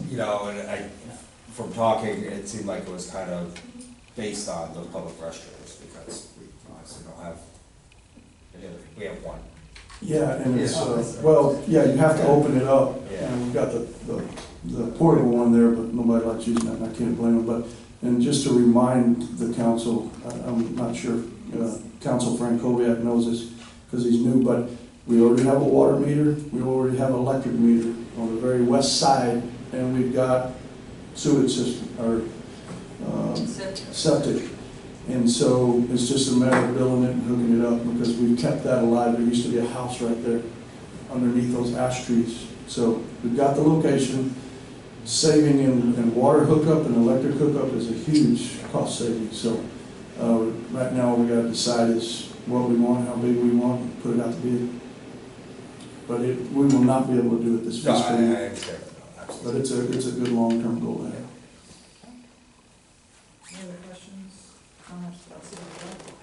You know, and from talking, it seemed like it was kind of based on those public restrooms, because we obviously don't have, we have one. Yeah, and it's, Yeah. well, yeah, you have to open it up. Yeah. And we've got the portable one there, but nobody likes using that, and I can't blame them. But, and just to remind the council, I'm not sure, Council Frankowiak knows this, because he's new, but we already have a water meter, we already have an electric meter on the very west side, and we've got sewage system, or septic. And so it's just a matter of building it and hooking it up, because we've kept that alive. There used to be a house right there underneath those ash trees. So we've got the location. Saving in water hookup and electric hookup is a huge cost saving. So right now we got to decide is what we want, how big we want, and put it out to bid. But we will not be able to do it this No, fiscal I year. understand. But it's a good long-term goal to have. Any other questions, comments about city development?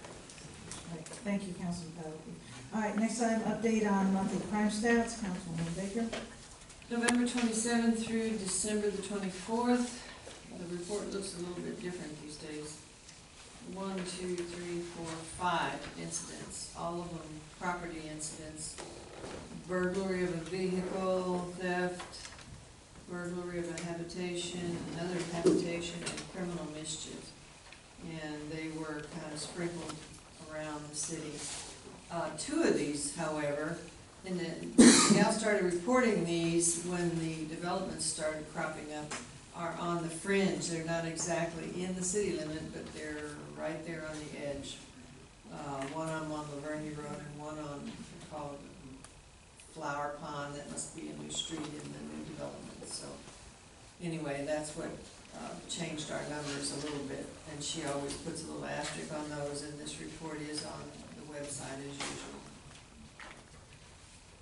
All right, thank you, Councilman Pelican. All right, next item, update on monthly crime stats, Councilwoman Baker. November 27th through December the 24th, the report looks a little bit different these days. 1, 2, 3, 4, 5 incidents, all of them property incidents. Burglary of a vehicle, theft, burglary of a habitation, another habitation, and criminal mischief. And they were kind of sprinkled around the city. 2 of these, however, and then now started reporting these when the developments started cropping up, are on the fringe. They're not exactly in the city limit, but they're right there on the edge. One on Lavergne Road and one on, called Flower Pond. That must be a new street in the new development. So anyway, that's what changed our numbers a little bit. And she always puts a little asterisk on those, and this report is on the website as usual.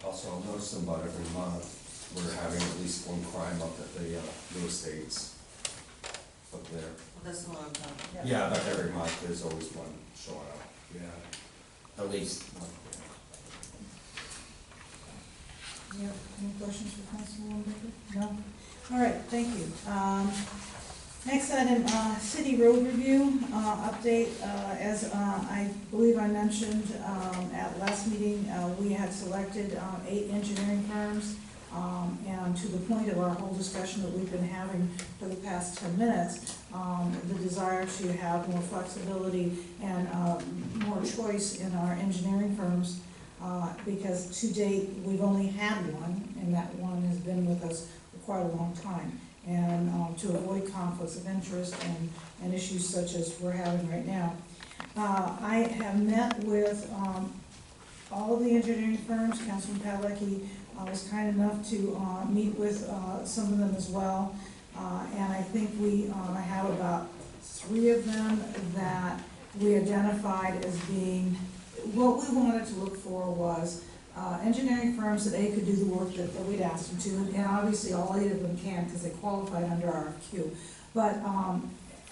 Also, I'll notice about every month, we're having at least one crime up at the new estates up there. Well, that's the one I'm talking about. Yeah, but every month, there's always one showing up, yeah, at least one. Any questions for Councilwoman Baker? No? All right, thank you. Next item, city road review, update. As I believe I mentioned at last meeting, we had selected 8 engineering firms. And to the point of our whole discussion that we've been having for the past 10 minutes, the desire to have more flexibility and more choice in our engineering firms, because to date, we've only had one, and that one has been with us for quite a long time. And to avoid conflicts of interest and issues such as we're having right now. I have met with all of the engineering firms. Councilman Pavlicki was kind enough to meet with some of them as well. And I think we have about 3 of them that we identified as being, what we wanted to look for was engineering firms that could do the work that we'd asked them to, and obviously all 8 of them can because they qualified under RFQ. But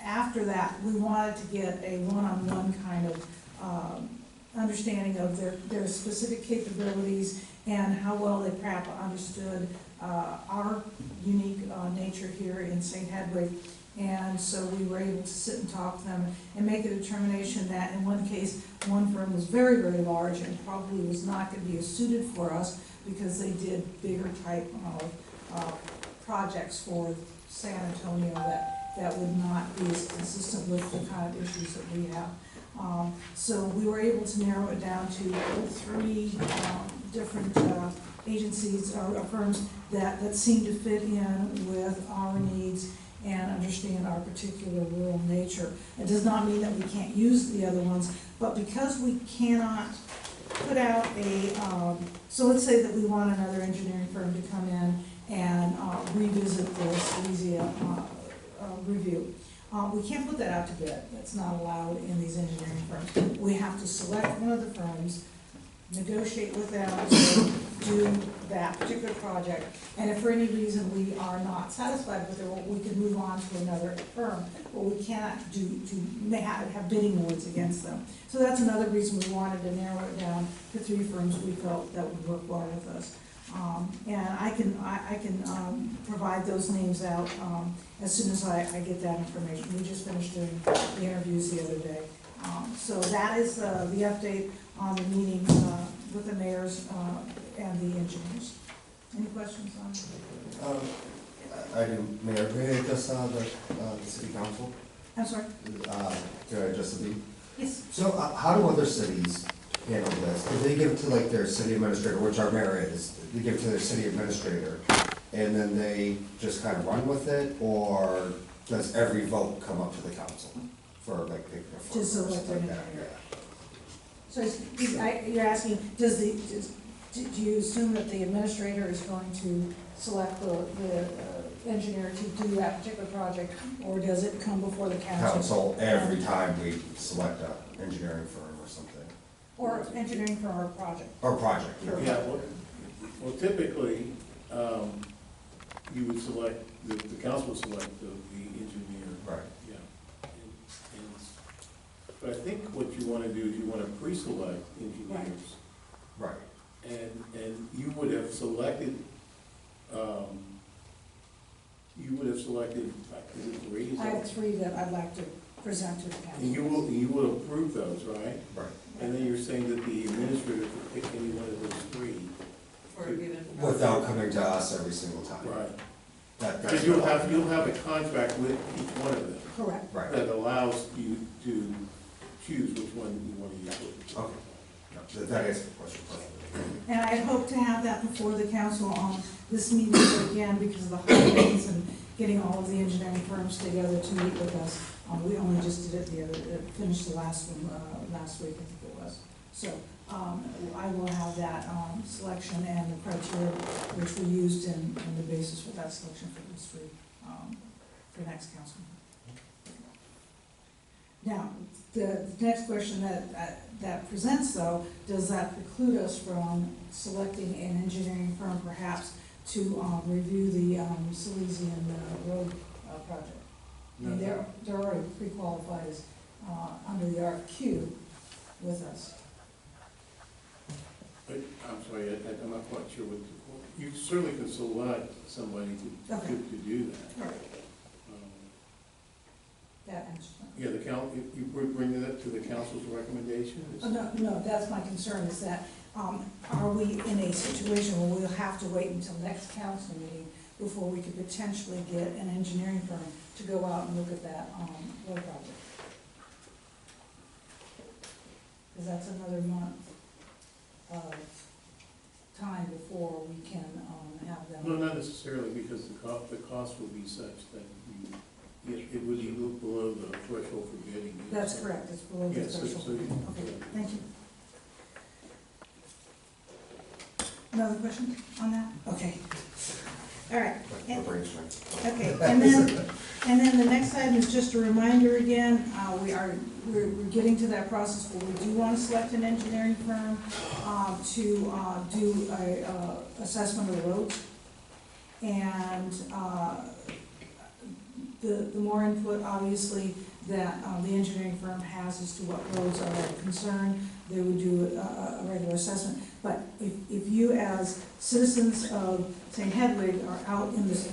after that, we wanted to get a one-on-one kind of understanding of their specific capabilities and how well they perhaps understood our unique nature here in St. Hedwig. And so we were able to sit and talk to them and make a determination that in one case, one firm was very, very large and probably was not going to be as suited for us because they did bigger type of projects for San Antonio that would not be as consistent with the kind of issues that we have. So we were able to narrow it down to 3 different agencies or firms that seem to fit in with our needs and understand our particular rural nature. It does not mean that we can't use the other ones, but because we cannot put out so let's say that we want another engineering firm to come in and revisit the Silesia review. We can't put that out to bid. That's not allowed in these engineering firms. We have to select one of the firms, negotiate with them to do that particular project, and if for any reason we are not satisfied with it, we can move on to another firm, but we cannot have bidding wars against them. So that's another reason we wanted to narrow it down to 3 firms we felt that would work well with us. And I can provide those names out as soon as I get that information. We just finished doing the interviews the other day. So that is the update on the meetings with the mayors and the engineers. Any questions on? I do, Mayor, may I address the city council? I'm sorry? Can I address the meeting? Yes. So how do other cities handle this? Do they give it to like their city administrator, which our mayor is, they give it to their city administrator, and then they just kind of run with it? Or does every vote come up to the council for like picking a firm? Just so like they're like that? in there. So you're asking, do you assume that the administrator is going to select the engineer to do that particular project, or does it come before the council? Council every time we select a engineering firm or something. Or engineering for our project? Or project. Yeah, well, typically, you would select, the council would select the engineer. Right. Yeah. But I think what you wanna do is you wanna pre-select engineers. Right. And you would have selected, is it three? Is I that- have three that I'd like to present to the council. And you will approve those, right? Right. And then you're saying that the administrator could pick any one of those three. For a given. Without coming to us every single time. Right. That's Because you'll have a contract with each one of them Correct. Right. that allows you to choose which one you want to use. Okay. No, that answers the question. And I had hoped to have that before the council on this meeting, but again, because of the holidays and getting all of the engineering firms together to meet with us. We only just did it finished the last one, last week, I think it was. So, I will have that, selection and the criteria which we used and the basis for that selection for those three, for next council. Now, the next question that presents though, does that preclude us from selecting an engineering firm perhaps to, review the, Silesian Road, project? I mean, they're already pre-qualified as, under the RFQ with us. I'm sorry, I'm not quite sure what, you certainly can select somebody to do that. All right. That answers that. Yeah, if you bring that to the council's recommendation? No, that's my concern, is that, are we in a situation where we'll have to wait until next council meeting before we could potentially get an engineering firm to go out and look at that, road project? Because that's another month of time before we can, have them. No, not necessarily, because the cost will be such that it would be below the threshold for bidding. That's correct, it's below the Yes, threshold. Okay, thank you. Another question on that? Okay. All right. Okay, and then the next item is just a reminder again, we're getting to that process where we do want to select an engineering firm to do a assessment of the roads. And the more input, obviously, that the engineering firm has as to what roads are of concern, they would do a regular assessment. But if you as citizens of St. Hedwig are out in this,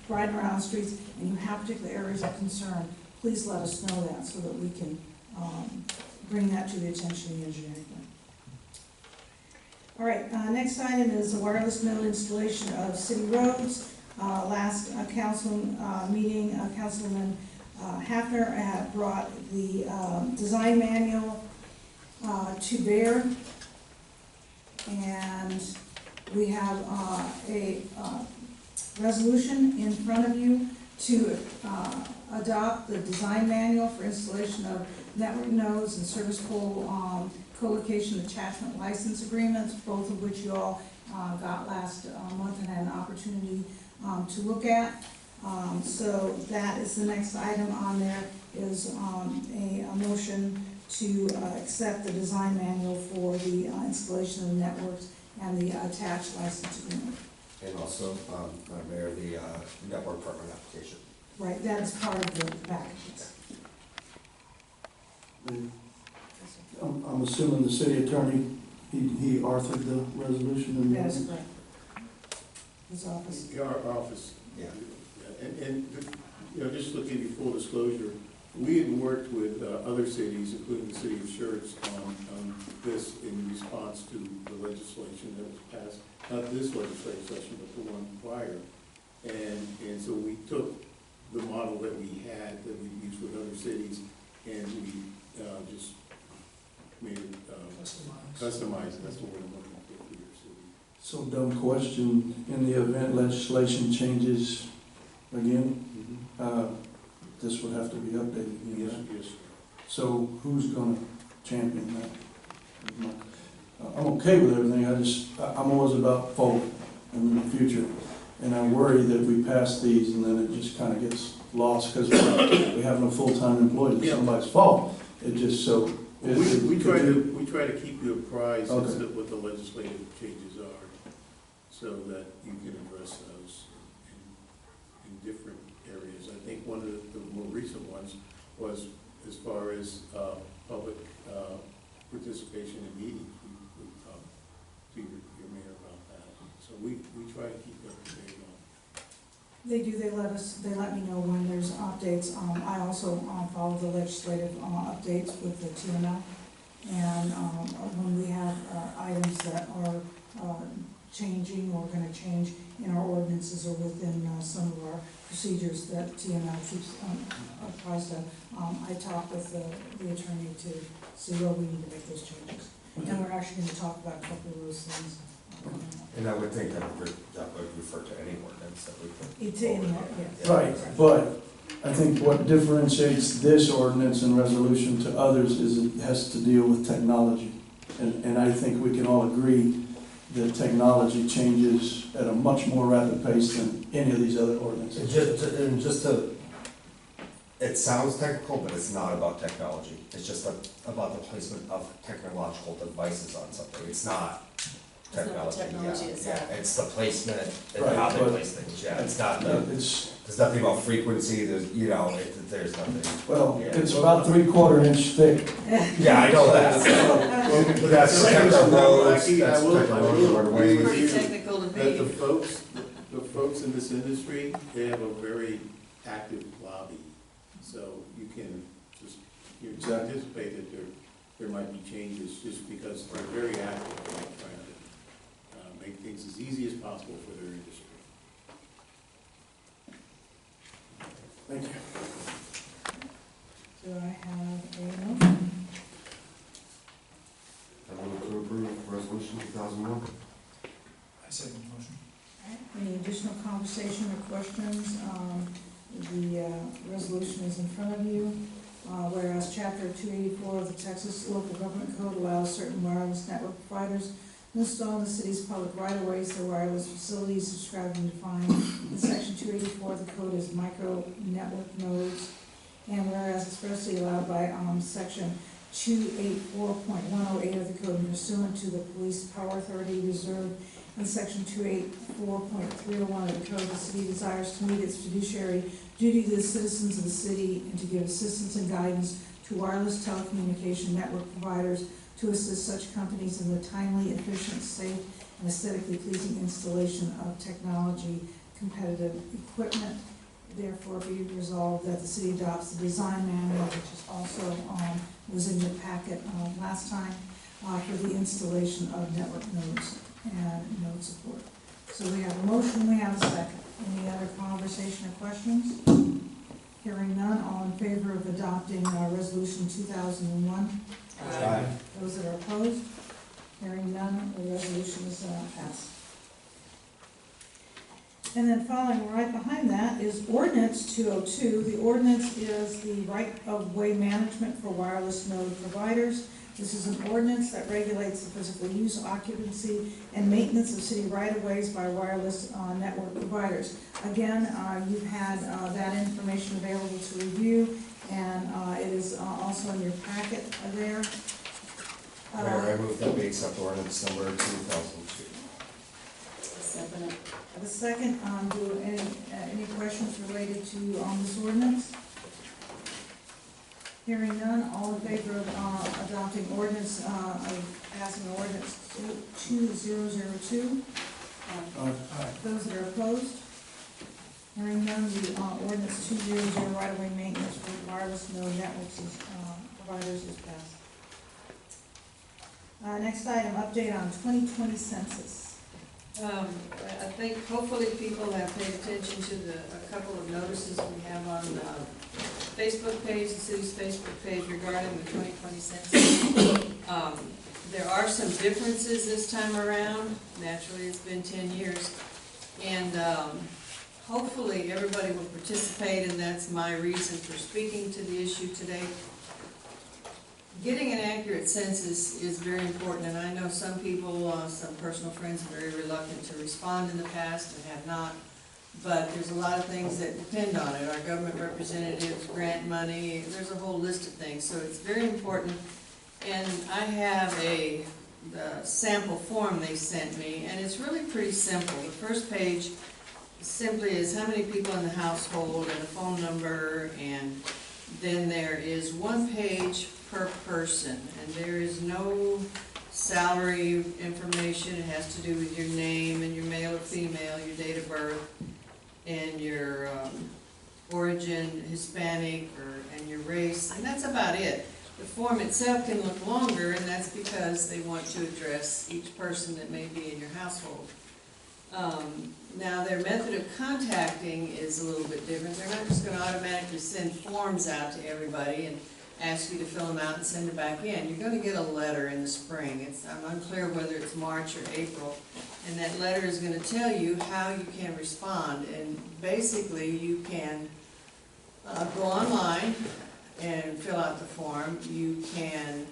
riding around the streets, and you have particular areas of concern, please let us know that so that we can bring that to the attention of the engineering firm. All right, next item is the wireless node installation of city roads. Last council meeting, Councilman Hafner had brought the design manual to bear, and we have a resolution in front of you to adopt the design manual for installation of network nodes and service pole co-location attachment license agreements, both of which you all got last month and had an opportunity to look at. So that is the next item on there, is a motion to accept the design manual for the installation of the networks and the attached license agreement. And also, Mayor, the network permit application. Right, that is part of the packages. I'm assuming the city attorney He authored the resolution and. That is correct. His office. Our office. Yeah. And, you know, just looking at full disclosure, we had worked with other cities, including the city of Schertz, on this in response to the legislation that was passed, not this legislative session, but the one prior. And so we took the model that we had, that we used with other cities, and we just made it customized, that's what we're looking for your city. So dumb question, in the event legislation changes again, this would have to be updated again, Yes, right? yes. So who's gonna champion that? I'm okay with everything, I'm always about forward in the future. And I worry that we pass these and then it just kind of gets lost because we have no full-time employees. It's Yeah. somebody's fault. It just so. We try to keep you apprised as Okay. to what the legislative changes are, so that you can address those in different areas. I think one of the more recent ones was as far as public participation in meetings. We talked to your mayor about that. So we try to keep up to date on. They do, they let me know when there's updates. I also follow the legislative updates with the TML. And when we have items that are changing or gonna change in our ordinances or within some of our procedures that TML keeps apprised of, I talk with the attorney to see where we need to make those changes. And we're actually gonna talk about a couple of those things. And I would think that would refer to any ordinance that we put. It's in there, yes. Right, but I think what differentiates this ordinance and resolution to others is it has to deal with technology. And I think we can all agree that technology changes at a much more rapid pace than any of these other ordinances. It sounds technical, but it's not about technology. It's just about the placement of technological devices on something. It's not It's not the technology. technology Yeah, itself. yeah. It's the placement and Right, how they but- place things. Yeah, it's not there's nothing about frequency. There's nothing. Well, Yeah. it's about 3/4 inch thick. Yeah, I know that. But that's technical roads, Actually, I that's will- technical road I It's will- pretty technical to That the me. folks in this industry, they have a very active lobby, so you can just, you anticipate that there might be changes just because they're very active in trying to make things as easy as possible for their industry. Thank you. Do I have a motion? I move to approve resolution 2001. I second the motion. Any additional conversation or questions? The resolution is in front of you. Whereas Chapter 284 of the Texas Local Government Code allows certain wireless network providers to install in the city's public right-of-ways their wireless facilities described and defined in Section 284 of the code as micro network nodes. And whereas expressly allowed by Section 284.108 of the code pursuant to the police power authority reserved in Section 284.301 of the code, the city desires to meet its fiduciary duty to the citizens of the city and to give assistance and guidance to wireless telecommunication network providers to assist such companies in the timely, efficient, safe, and aesthetically pleasing installation of technology competitive equipment. Therefore, be resolved that the city adopts the design manual, which is also was in your packet last time, for the installation of network nodes and node support. So we have a motion, we have a second. Any other conversation or questions? Hearing none, all in favor of adopting resolution 2001? Aye. Those that are opposed? Hearing none, the resolution is passed. And then following right behind that is ordinance 202. The ordinance is the right-of-way management for wireless node providers. This is an ordinance that regulates the physical use, occupancy, and maintenance of city right-of-ways by wireless network providers. Again, you've had that information available to review, and it is also in your packet there. Mayor, I move that we accept ordinance number 2002. Second it. The second, do any questions related to this ordinance? Hearing none, all in favor of adopting ordinance passing ordinance 2002. Those that are opposed? Hearing none, the ordinance 200 right-of-way maintenance for wireless node networks is, providers is passed. Next item, update on 2020 census. I think hopefully people have paid attention to a couple of notices we have on the Facebook page, the city's Facebook page regarding the 2020 census. There are some differences this time around. Naturally, it's been 10 years. And hopefully everybody will participate, and that's my reason for speaking to the issue today. Getting an accurate census is very important, and I know some people, some personal friends are very reluctant to respond in the past and have not, but there's a lot of things that depend on it. Our government representatives, grant money, there's a whole list of things, so it's very important. And I have the sample form they sent me, and it's really pretty simple. The first page simply is how many people in the household and a phone number, and then there is one page per person, and there is no salary information. It has to do with your name and your male or female, your date of birth, and your origin, Hispanic, and your race, and that's about it. The form itself can look longer, and that's because they want to address each person that may be in your household. Now, their method of contacting is a little bit different. They're not just going to automatically send forms out to everybody and ask you to fill them out and send it back in. You're going to get a letter in the spring. I'm unclear whether it's March or April, and that letter is going to tell you how you can respond. And basically, you can go online and fill out the form. You can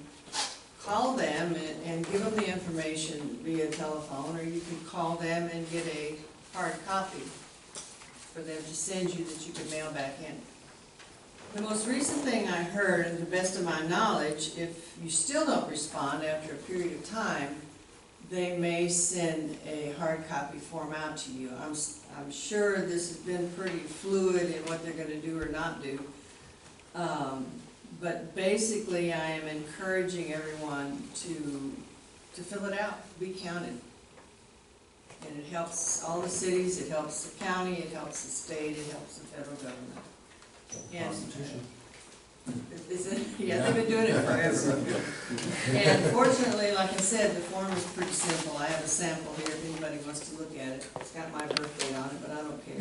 call them and give them the information via telephone, or you can call them and get a hard copy for them to send you that you can mail back in. The most recent thing I heard, and to the best of my knowledge, if you still don't respond after a period of time, they may send a hard copy form out to you. I'm sure this has been pretty fluid in what they're going to do or not do. But basically, I am encouraging everyone to fill it out, be counted. And it helps all the cities, it helps the county, it helps the state, it helps the federal government. And, yeah, they've been doing it forever. And fortunately, like I said, the form is pretty simple. I have a sample here if anybody wants to look at it. It's got my birthday on it, but I don't care.